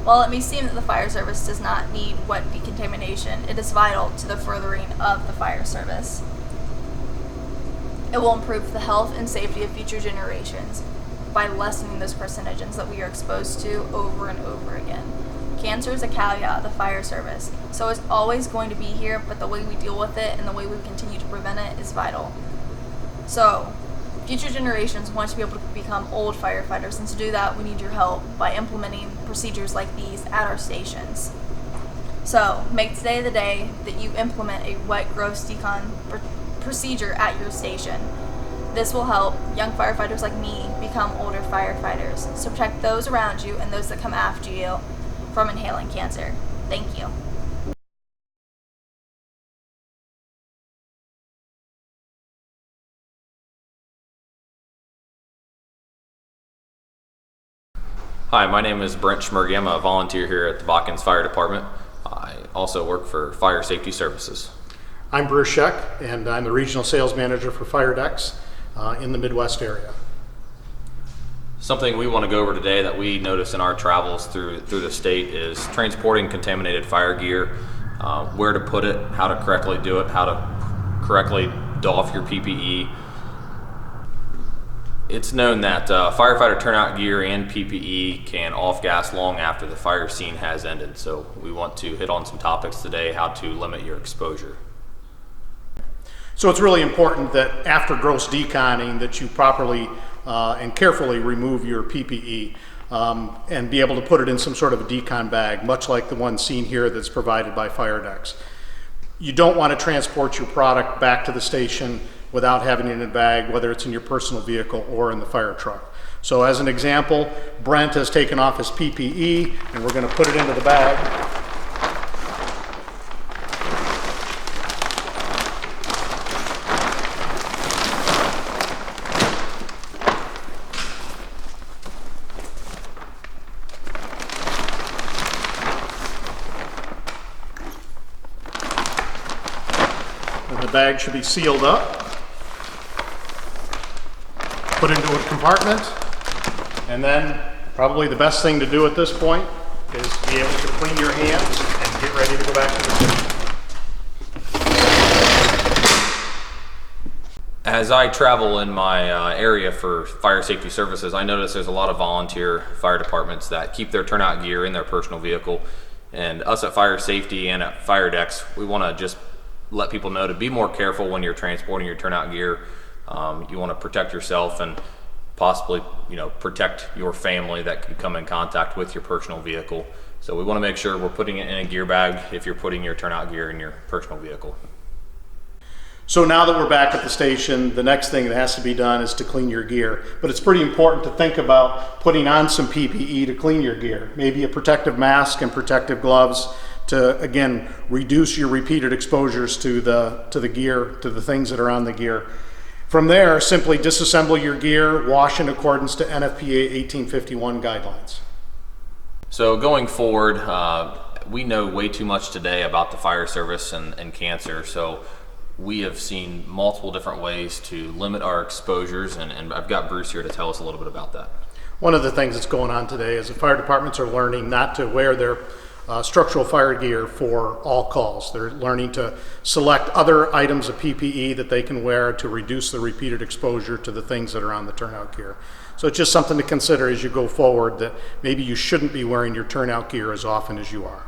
While it may seem that the fire service does not need wet decontamination, it is vital to the furthering of the fire service. It will improve the health and safety of future generations by lessening those carcinogens that we are exposed to over and over again. Cancer is a caveat of the fire service, so it's always going to be here, but the way we deal with it and the way we continue to prevent it is vital. So, Future generations want to be able to become old firefighters, and to do that we need your help by implementing procedures like these at our stations. So make today the day that you implement a wet gross decon procedure at your station. This will help young firefighters like me become older firefighters. So protect those around you and those that come after you from inhaling cancer. Thank you. Hi, my name is Brent Schmergy. I'm a volunteer here at the Watkins Fire Department. I also work for Fire Safety Services. I'm Bruce Scheck, and I'm the Regional Sales Manager for Fire Decks in the Midwest area. Something we want to go over today that we notice in our travels through the state is transporting contaminated fire gear, where to put it, how to correctly do it, how to correctly doff your PPE. It's known that firefighter turnout gear and PPE can off-gas long after the fire scene has ended, so we want to hit on some topics today, how to limit your exposure. So it's really important that after gross deconning that you properly and carefully remove your PPE and be able to put it in some sort of a decon bag, much like the one seen here that's provided by Fire Decks. You don't want to transport your product back to the station without having it in a bag, whether it's in your personal vehicle or in the fire truck. So as an example, Brent has taken off his PPE and we're going to put it into the bag. And the bag should be sealed up. Put into a compartment, and then probably the best thing to do at this point is be able to clean your hands and get ready to go back to the station. As I travel in my area for fire safety services, I notice there's a lot of volunteer fire departments that keep their turnout gear in their personal vehicle. And us at Fire Safety and at Fire Decks, we want to just let people know to be more careful when you're transporting your turnout gear. You want to protect yourself and possibly, protect your family that could come in contact with your personal vehicle. So we want to make sure we're putting it in a gear bag if you're putting your turnout gear in your personal vehicle. So now that we're back at the station, the next thing that has to be done is to clean your gear. But it's pretty important to think about putting on some PPE to clean your gear. Maybe a protective mask and protective gloves to, again, reduce your repeated exposures to the gear, to the things that are on the gear. From there, simply disassemble your gear, wash in accordance to NFPA 1851 guidelines. So going forward, we know way too much today about the fire service and cancer. So we have seen multiple different ways to limit our exposures, and I've got Bruce here to tell us a little bit about that. One of the things that's going on today is the fire departments are learning not to wear their structural fire gear for all calls. They're learning to select other items of PPE that they can wear to reduce the repeated exposure to the things that are on the turnout gear. So it's just something to consider as you go forward, that maybe you shouldn't be wearing your turnout gear as often as you are.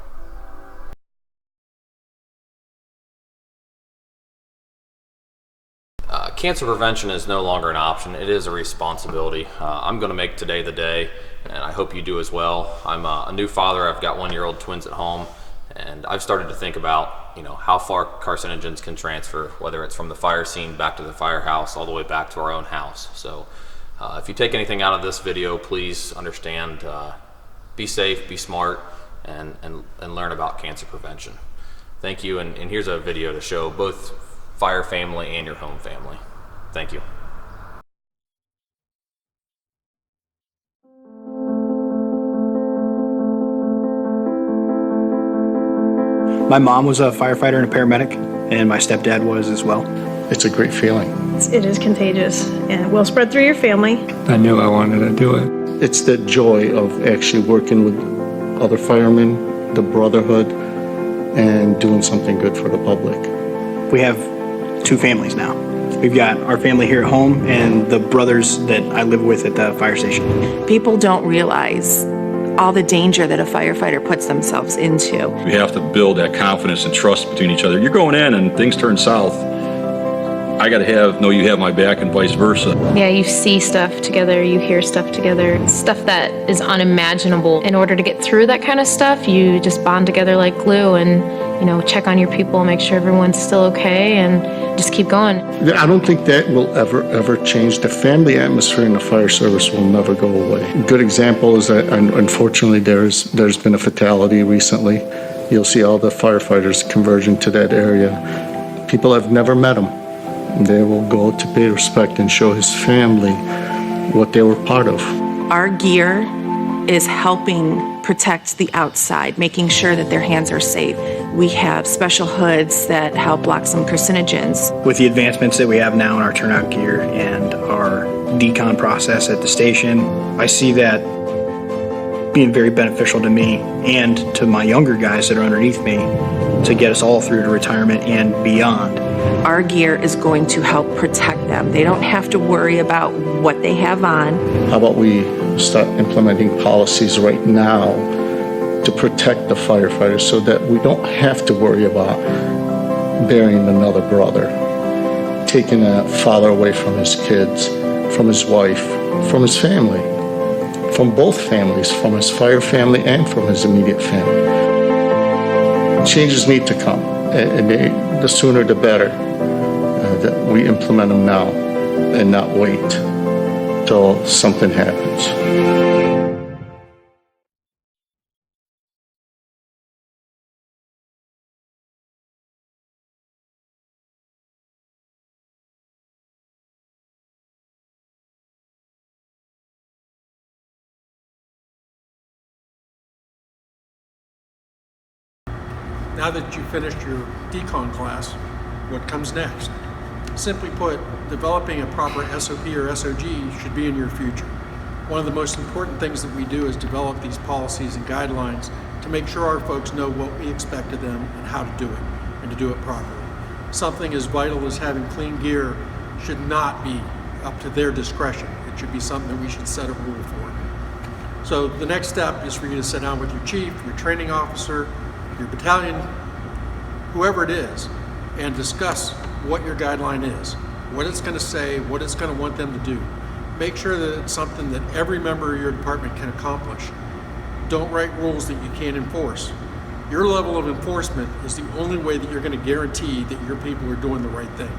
Cancer prevention is no longer an option. It is a responsibility. I'm going to make today the day, and I hope you do as well. I'm a new father. I've got 1-year-old twins at home, and I've started to think about how far carcinogens can transfer, whether it's from the fire scene back to the firehouse, all the way back to our own house. So if you take anything out of this video, please understand, be safe, be smart, and learn about cancer prevention. Thank you, and here's a video to show both fire family and your home family. Thank you. My mom was a firefighter and a paramedic, and my stepdad was as well. It's a great feeling. It is contagious and will spread through your family. I knew I wanted to do it. It's the joy of actually working with other firemen, the brotherhood, and doing something good for the public. We have 2 families now. We've got our family here at home and the brothers that I live with at the fire station. People don't realize all the danger that a firefighter puts themselves into. We have to build that confidence and trust between each other. You're going in and things turn south. I got to know you have my back and vice versa. Yeah, you see stuff together, you hear stuff together, stuff that is unimaginable. In order to get through that kind of stuff, you just bond together like glue and, check on your people, make sure everyone's still okay, and just keep going. I don't think that will ever change. The family atmosphere in the fire service will never go away. A good example is that, unfortunately, there's been a fatality recently. You'll see all the firefighters converging to that area. People have never met him. They will go to pay respect and show his family what they were part of. Our gear is helping protect the outside, making sure that their hands are safe. We have special hoods that help block some carcinogens. With the advancements that we have now in our turnout gear and our decon process at the station, I see that being very beneficial to me and to my younger guys that are underneath me to get us all through to retirement and beyond. Our gear is going to help protect them. They don't have to worry about what they have on. How about we start implementing policies right now to protect the firefighters so that we don't have to worry about burying another brother, taking a father away from his kids, from his wife, from his family, from both families, from his fire family and from his immediate family. Changes need to come, and the sooner the better that we implement them now and not wait till something happens. Now that you've finished your decon class, what comes next? Simply put, developing a proper SOP or SOG should be in your future. One of the most important things that we do is develop these policies and guidelines to make sure our folks know what we expect of them and how to do it, and to do it properly. Something as vital as having clean gear should not be up to their discretion. It should be something that we should set a rule for. So the next step is for you to sit down with your chief, your training officer, your battalion, whoever it is, and discuss what your guideline is, what it's going to say, what it's going to want them to do. Make sure that it's something that every member of your department can accomplish. Don't write rules that you can't enforce. Your level of enforcement is the only way that you're going to guarantee that your people are doing the right thing.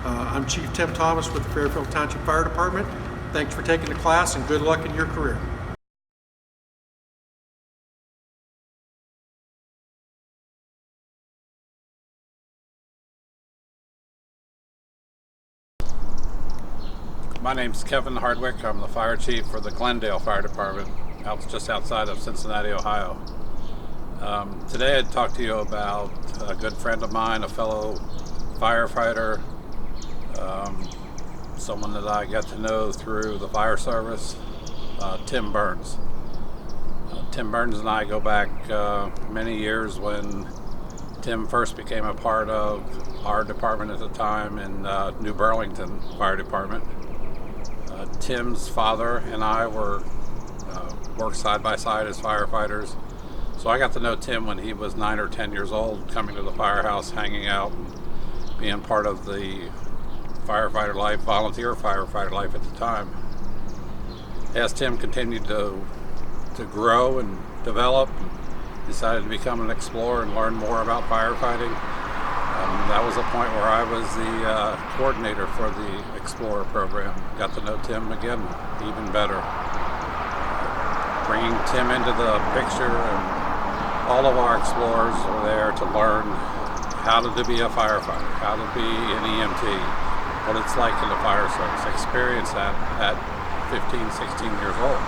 I'm Chief Tim Thomas with the Fairfield Township Fire Department. Thanks for taking the class and good luck in your career. My name's Kevin Hardwick. I'm the fire chief for the Glendale Fire Department, just outside of Cincinnati, Ohio. Today I'd talk to you about a good friend of mine, a fellow firefighter, someone that I got to know through the fire service, Tim Burns. Tim Burns and I go back many years when Tim first became a part of our department at the time in New Burlington Fire Department. Tim's father and I worked side by side as firefighters. So I got to know Tim when he was 9 or 10 years old, coming to the firehouse, hanging out, and being part of the firefighter life, volunteer firefighter life at the time. As Tim continued to grow and develop, and decided to become an explorer and learn more about firefighting, that was a point where I was the coordinator for the Explorer program. Got to know Tim again even better. Bringing Tim into the picture, and all of our explorers were there to learn how to be a firefighter, how to be an EMT, what it's like in the fire service, experience that at 15, 16 years old.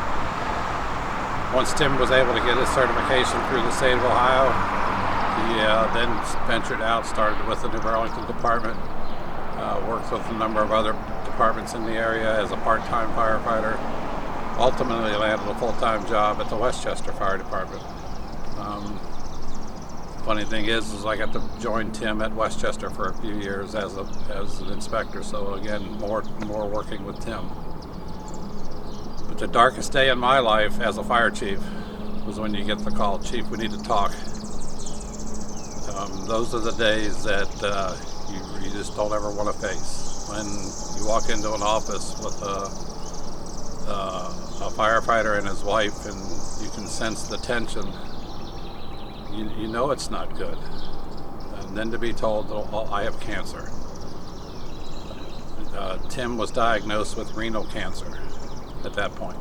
Once Tim was able to get his certification through the state of Ohio, he then ventured out, started with the New Burlington Department, worked with a number of other departments in the area as a part-time firefighter, ultimately landed a full-time job at the Westchester Fire Department. Funny thing is I got to join Tim at Westchester for a few years as an inspector, so again, more working with Tim. But the darkest day in my life as a fire chief was when you get the call, "Chief, we need to talk." Those are the days that you just don't ever want to face. When you walk into an office with a firefighter and his wife, and you can sense the tension, you know it's not good. And then to be told, oh, I have cancer. Tim was diagnosed with renal cancer at that point.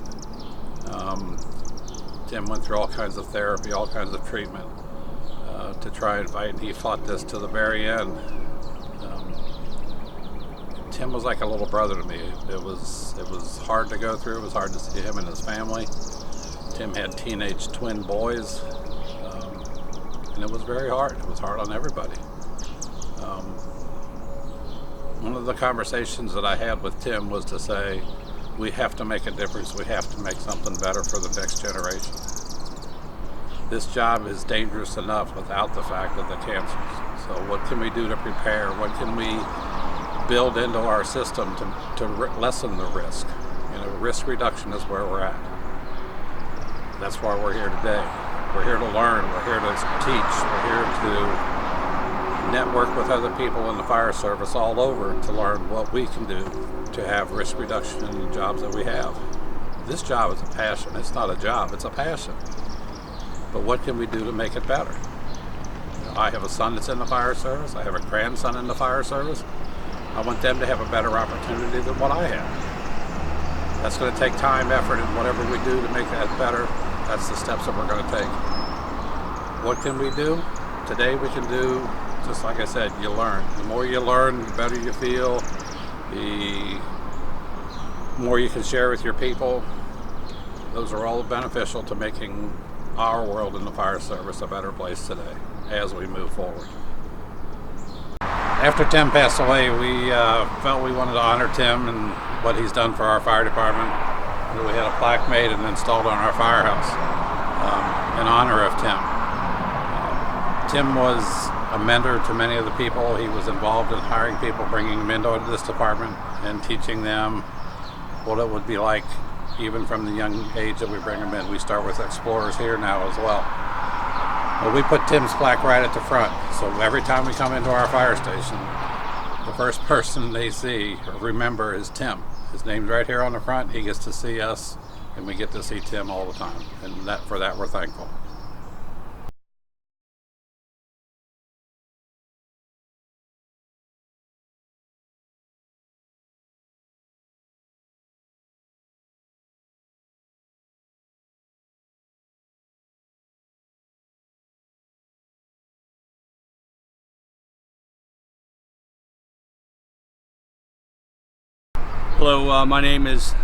Tim went through all kinds of therapy, all kinds of treatment to try and fight, and he fought this to the very end. Tim was like a little brother to me. It was hard to go through. It was hard to see him and his family. Tim had teenage twin boys, and it was very hard. It was hard on everybody. One of the conversations that I had with Tim was to say, we have to make a difference. We have to make something better for the next generation. This job is dangerous enough without the fact of the cancers. So what can we do to prepare? What can we build into our system to lessen the risk? You know, risk reduction is where we're at. That's why we're here today. We're here to learn. We're here to teach. We're here to network with other people in the fire service all over to learn what we can do to have risk reduction in the jobs that we have. This job is a passion. It's not a job, it's a passion. But what can we do to make it better? You know, I have a son that's in the fire service. I have a grandson in the fire service. I want them to have a better opportunity than what I have. That's going to take time, effort, and whatever we do to make that better, that's the steps that we're going to take. What can we do? Today we can do, just like I said, you learn. The more you learn, the better you feel, the more you can share with your people. Those are all beneficial to making our world in the fire service a better place today as we move forward. After Tim passed away, we felt we wanted to honor Tim and what he's done for our fire department. We had a plaque made and installed on our firehouse in honor of Tim. Tim was a mentor to many of the people. He was involved in hiring people, bringing them into this department and teaching them what it would be like even from the young age that we bring them in. We start with explorers here now as well. But we put Tim's plaque right at the front, so every time we come into our fire station, the first person they see or remember is Tim. His name's right here on the front. He gets to see us, and we get to see Tim all the time, and for that we're thankful. Hello, my name is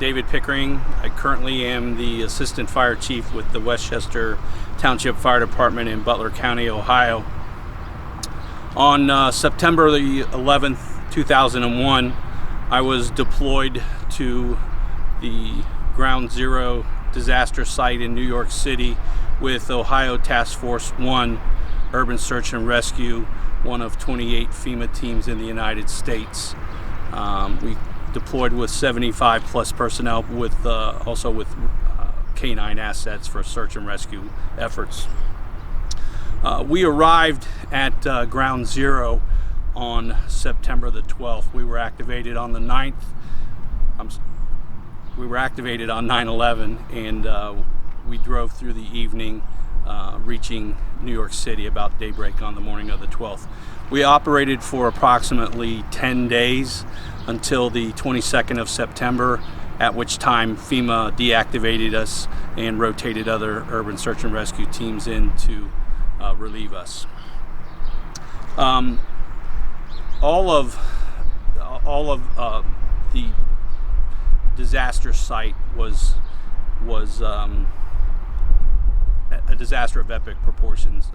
David Pickering. I currently am the Assistant Fire Chief with the Westchester Township Fire Department in Butler County, Ohio. On September the 11th, 2001, I was deployed to the Ground Zero disaster site in New York City with Ohio Task Force 1 Urban Search and Rescue, one of 28 FEMA teams in the United States. We deployed with 75 plus personnel, with also with canine assets for search and rescue efforts. We arrived at Ground Zero on September the 12th. We were activated on the 9th. We were activated on 9/11, and we drove through the evening, reaching New York City about daybreak on the morning of the 12th. We operated for approximately 10 days until the 22nd of September, at which time FEMA deactivated us and rotated other urban search and rescue teams in to relieve us. All of the disaster site was a disaster of epic proportions.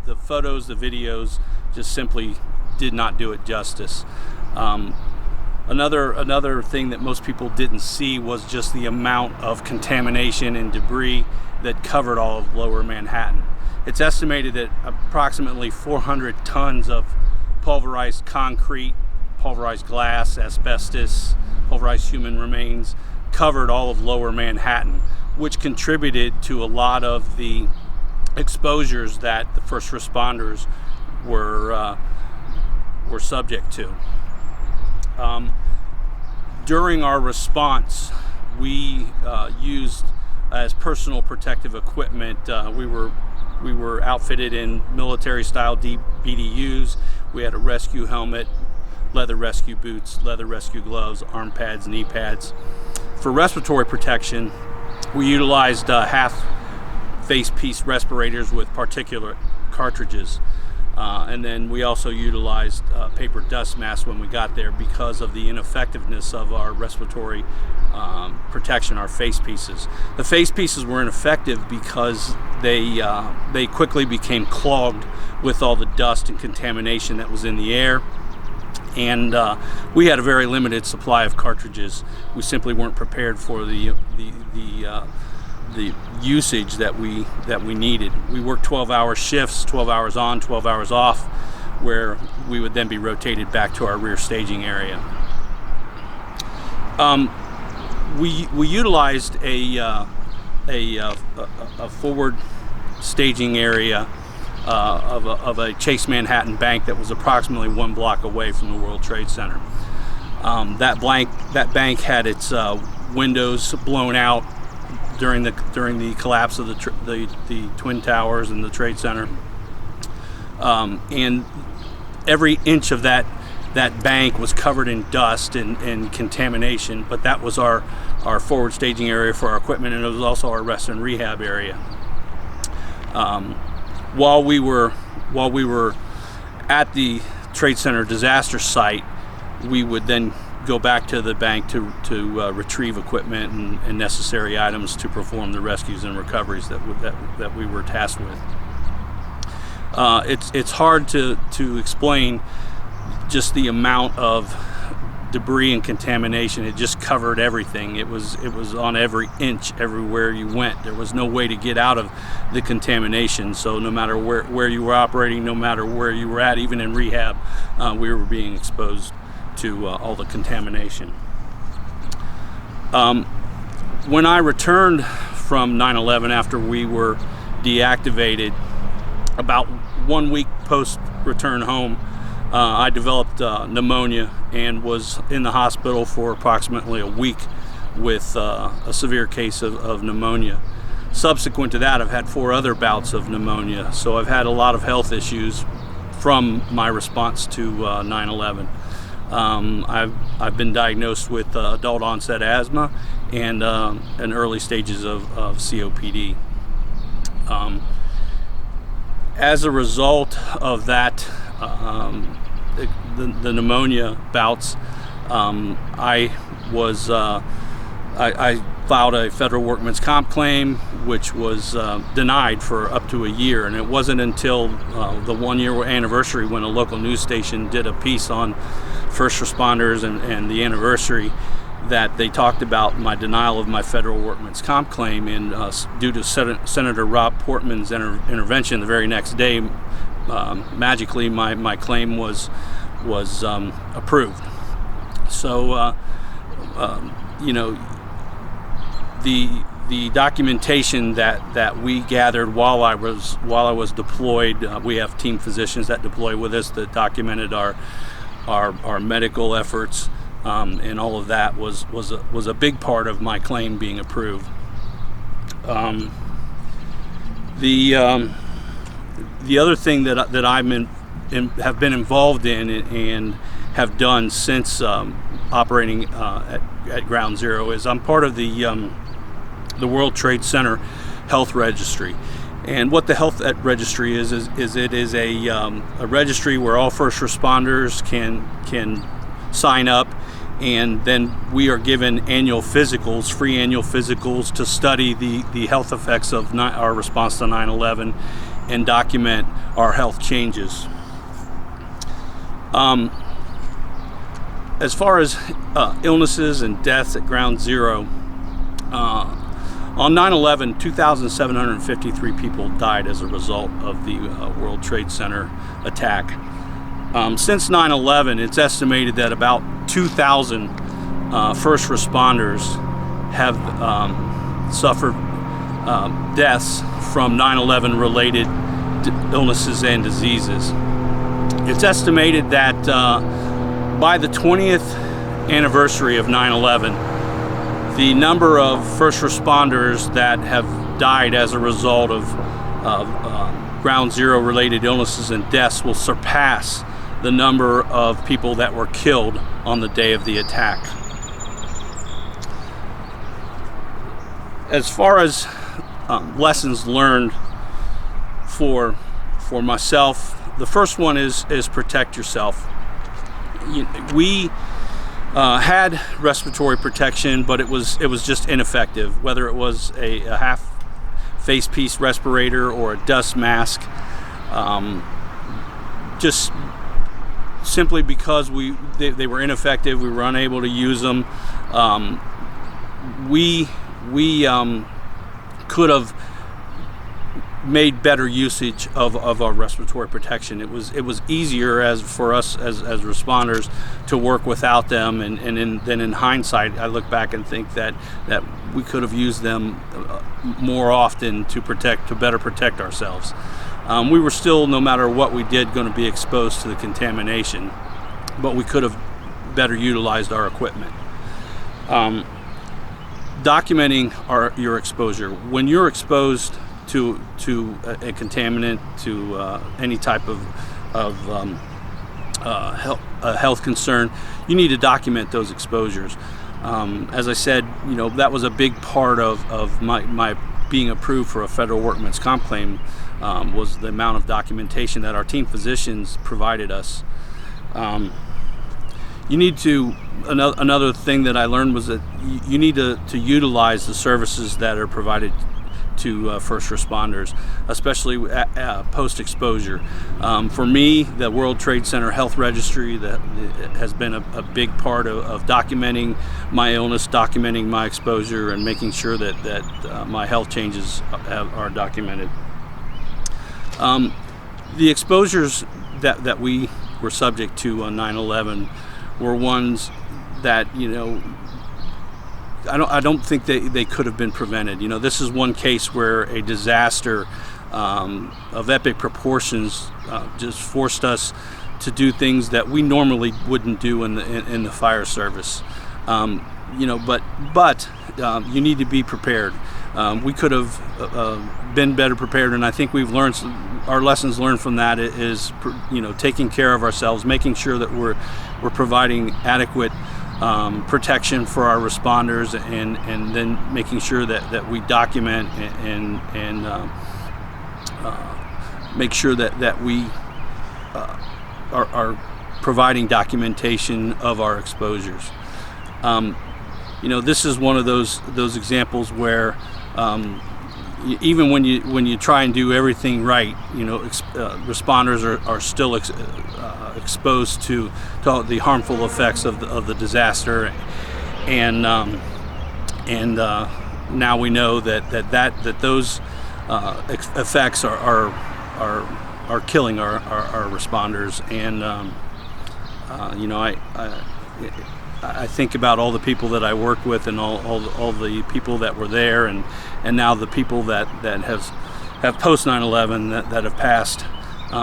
The photos, the videos just simply did not do it justice. Another thing that most people didn't see was just the amount of contamination and debris that covered all of Lower Manhattan. It's estimated that approximately 400 tons of pulverized concrete, pulverized glass, asbestos, pulverized human remains covered all of Lower Manhattan, which contributed to a lot of the exposures that the first responders were were subject to. During our response, we used as personal protective equipment. We were outfitted in military-style BDUs. We had a rescue helmet, leather rescue boots, leather rescue gloves, arm pads, knee pads. For respiratory protection, we utilized half face piece respirators with particulate cartridges. And then we also utilized paper dust masks when we got there because of the ineffectiveness of our respiratory protection, our face pieces. The face pieces were ineffective because they quickly became clogged with all the dust and contamination that was in the air. And we had a very limited supply of cartridges. We simply weren't prepared for the usage that we needed. We worked 12-hour shifts, 12 hours on, 12 hours off, where we would then be rotated back to our rear staging area. We utilized a forward staging area of a Chase Manhattan bank that was approximately 1 block away from the World Trade Center. That bank had its windows blown out during the collapse of the Twin Towers and the Trade Center, and every inch of that bank was covered in dust and contamination. But that was our forward staging area for our equipment, and it was also our rest and rehab area. While we were at the Trade Center disaster site, we would then go back to the bank to retrieve equipment and necessary items to perform the rescues and recoveries that we were tasked with. It's hard to explain just the amount of debris and contamination. It just covered everything. It was on every inch everywhere you went. There was no way to get out of the contamination. So no matter where you were operating, no matter where you were at, even in rehab, we were being exposed to all the contamination. When I returned from 9/11 after we were deactivated, about 1 week post return home, I developed pneumonia and was in the hospital for approximately a week with a severe case of pneumonia. Subsequent to that, I've had 4 other bouts of pneumonia, so I've had a lot of health issues from my response to 9/11. I've been diagnosed with adult onset asthma and early stages of COPD. As a result of that, the pneumonia bouts, I filed a federal workman's comp claim, which was denied for up to a year. And it wasn't until the 1-year anniversary, when a local news station did a piece on first responders and the anniversary, that they talked about my denial of my federal workman's comp claim. And due to Senator Rob Portman's intervention the very next day, magically my claim was approved. So the documentation that we gathered while I was deployed, we have team physicians that deploy with us that documented our medical efforts, and all of that was a big part of my claim being approved. The other thing that I have been involved in and have done since operating at Ground Zero is I'm part of the World Trade Center Health Registry. And what the Health Registry is it is a registry where all first responders can sign up, and then we are given annual physicals, free annual physicals, to study the health effects of our response to 9/11 and document our health changes. As far as illnesses and deaths at Ground Zero, on 9/11, 2,753 people died as a result of the World Trade Center attack. Since 9/11, it's estimated that about 2,000 first responders have suffered deaths from 9/11 related illnesses and diseases. It's estimated that by the 20th anniversary of 9/11, the number of first responders that have died as a result of ground zero related illnesses and deaths will surpass the number of people that were killed on the day of the attack. As far as lessons learned for myself, the first one is protect yourself. We had respiratory protection, but it was just ineffective. Whether it was a half face piece respirator or a dust mask, just simply because they were ineffective, we were unable to use them. We could have made better usage of our respiratory protection. It was easier for us as responders to work without them, and then in hindsight, I look back and think that we could have used them more often to better protect ourselves. We were still, no matter what we did, going to be exposed to the contamination, but we could have better utilized our equipment. Documenting your exposure. When you're exposed to a contaminant, to any type of health concern, you need to document those exposures. As I said, that was a big part of my being approved for a federal workman's comp claim, was the amount of documentation that our team physicians provided us. You need to, another thing that I learned was that you need to utilize the services that are provided to first responders, especially post-exposure. For me, the World Trade Center Health Registry that has been a big part of documenting my illness, documenting my exposure, and making sure that my health changes are documented. The exposures that we were subject to on 9/11 were ones that, I don't think they could have been prevented. This is one case where a disaster of epic proportions just forced us to do things that we normally wouldn't do in the fire service. But you need to be prepared. We could have been better prepared, and I think we've learned our lessons learned from that is taking care of ourselves, making sure that we're providing adequate protection for our responders, and then making sure that we document and make sure that we are providing documentation of our exposures. This is one of those examples where even when you try and do everything right, responders are still exposed to the harmful effects of the disaster, and now we know that those effects are killing our responders, and I think about all the people that I work with, and all the people that were there, and now the people that have post 9/11 that have passed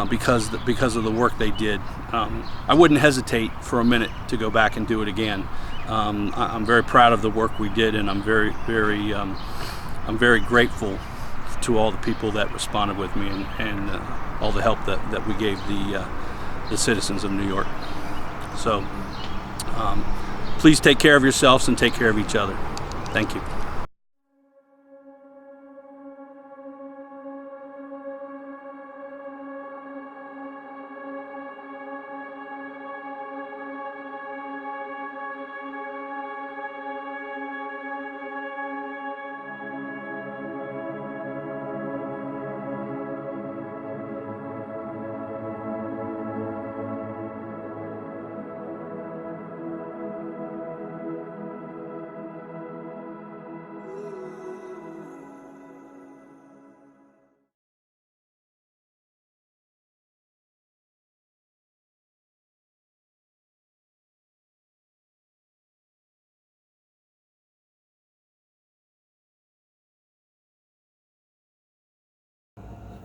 because of the work they did. I wouldn't hesitate for a minute to go back and do it again. I'm very proud of the work we did, and I'm very grateful to all the people that responded with me, and all the help that we gave the citizens of New York. So please take care of yourselves and take care of each other. Thank you.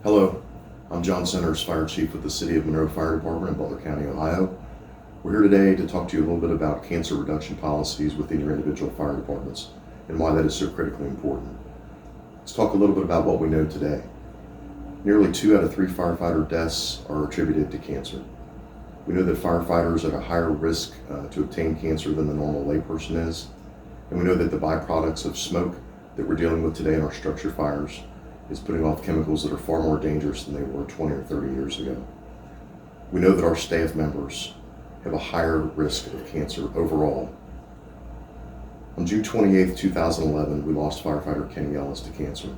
Hello, I'm John Centers, Fire Chief with the City of Monroe Fire Department in Butler County, Ohio. We're here today to talk to you a little bit about cancer reduction policies within your individual fire departments and why that is so critically important. Let's talk a little bit about what we know today. Nearly 2 out of 3 firefighter deaths are attributed to cancer. We know that firefighters are at a higher risk to obtain cancer than the normal layperson is. And we know that the byproducts of smoke that we're dealing with today in our structure fires is putting off chemicals that are far more dangerous than they were 20 or 30 years ago. We know that our staff members have a higher risk of cancer overall. On June 28, 2011, we lost firefighter Kenny Ellis to cancer.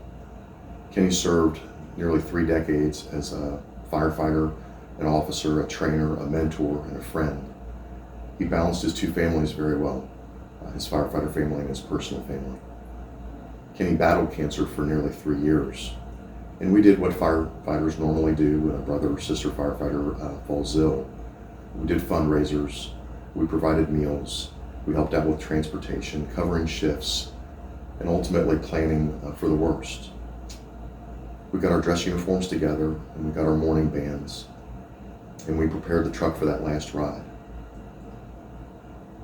Kenny served nearly 3 decades as a firefighter, an officer, a trainer, a mentor, and a friend. He balanced his 2 families very well, his firefighter family and his personal family. Kenny battled cancer for nearly 3 years, and we did what firefighters normally do when a brother or sister firefighter falls ill. We did fundraisers, we provided meals, we helped out with transportation, covering shifts, and ultimately planning for the worst. We got our dress uniforms together, and we got our morning bands, and we prepared the truck for that last ride.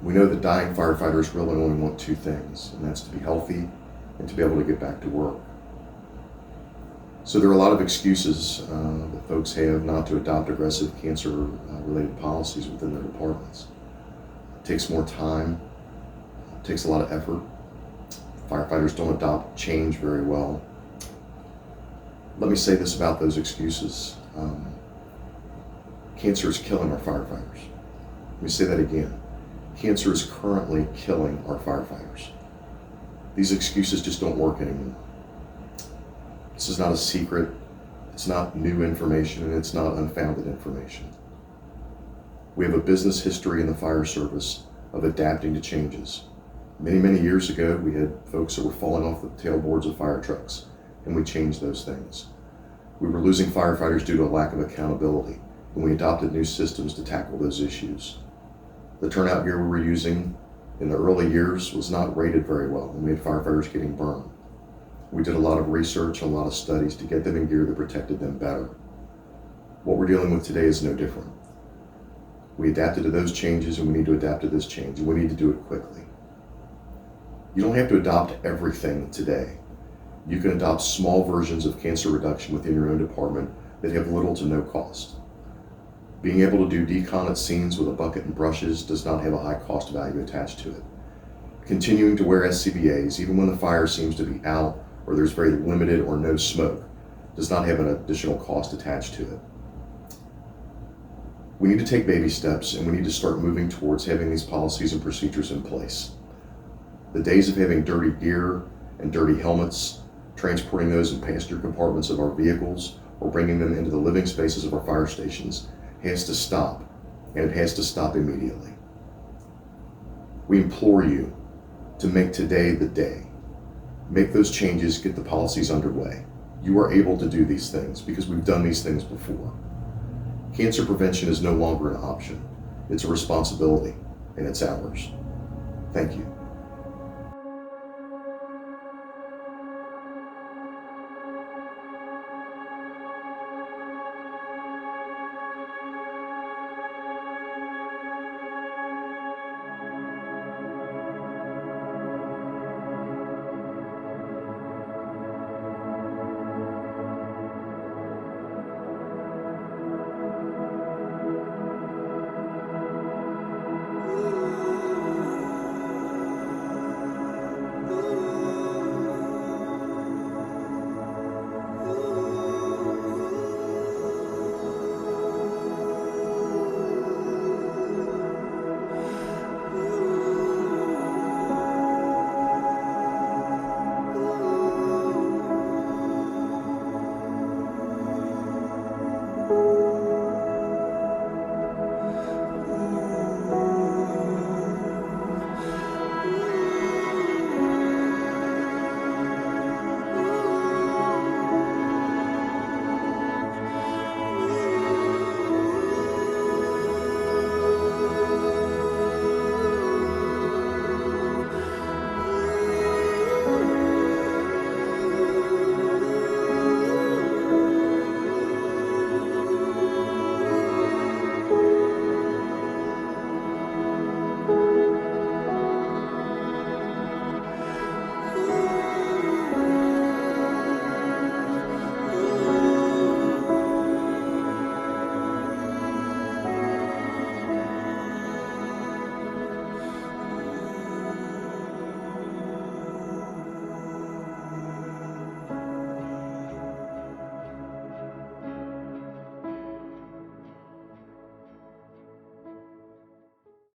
We know that dying firefighters really only want 2 things, and that's to be healthy and to be able to get back to work. So there are a lot of excuses that folks have not to adopt aggressive cancer-related policies within their departments. It takes more time, it takes a lot of effort. Firefighters don't adopt change very well. Let me say this about those excuses. Cancer is killing our firefighters. Let me say that again. Cancer is currently killing our firefighters. These excuses just don't work anymore. This is not a secret, it's not new information, and it's not unfounded information. We have a business history in the fire service of adapting to changes. Many, many years ago, we had folks that were falling off the tailboards of fire trucks, and we changed those things. We were losing firefighters due to a lack of accountability, and we adopted new systems to tackle those issues. The turnout gear we were using in the early years was not rated very well, and we had firefighters getting burned. We did a lot of research and a lot of studies to get them in gear that protected them better. What we're dealing with today is no different. We adapted to those changes, and we need to adapt to this change, and we need to do it quickly. You don't have to adopt everything today. You can adopt small versions of cancer reduction within your own department that have little to no cost. Being able to do decon at scenes with a bucket and brushes does not have a high cost value attached to it. Continuing to wear SCBAs, even when the fire seems to be out or there's very limited or no smoke, does not have an additional cost attached to it. We need to take baby steps, and we need to start moving towards having these policies and procedures in place. The days of having dirty gear and dirty helmets, transporting those in passenger compartments of our vehicles, or bringing them into the living spaces of our fire stations has to stop, and it has to stop immediately. We implore you to make today the day. Make those changes, get the policies underway. You are able to do these things because we've done these things before. Cancer prevention is no longer an option. It's a responsibility, and it's ours. Thank you.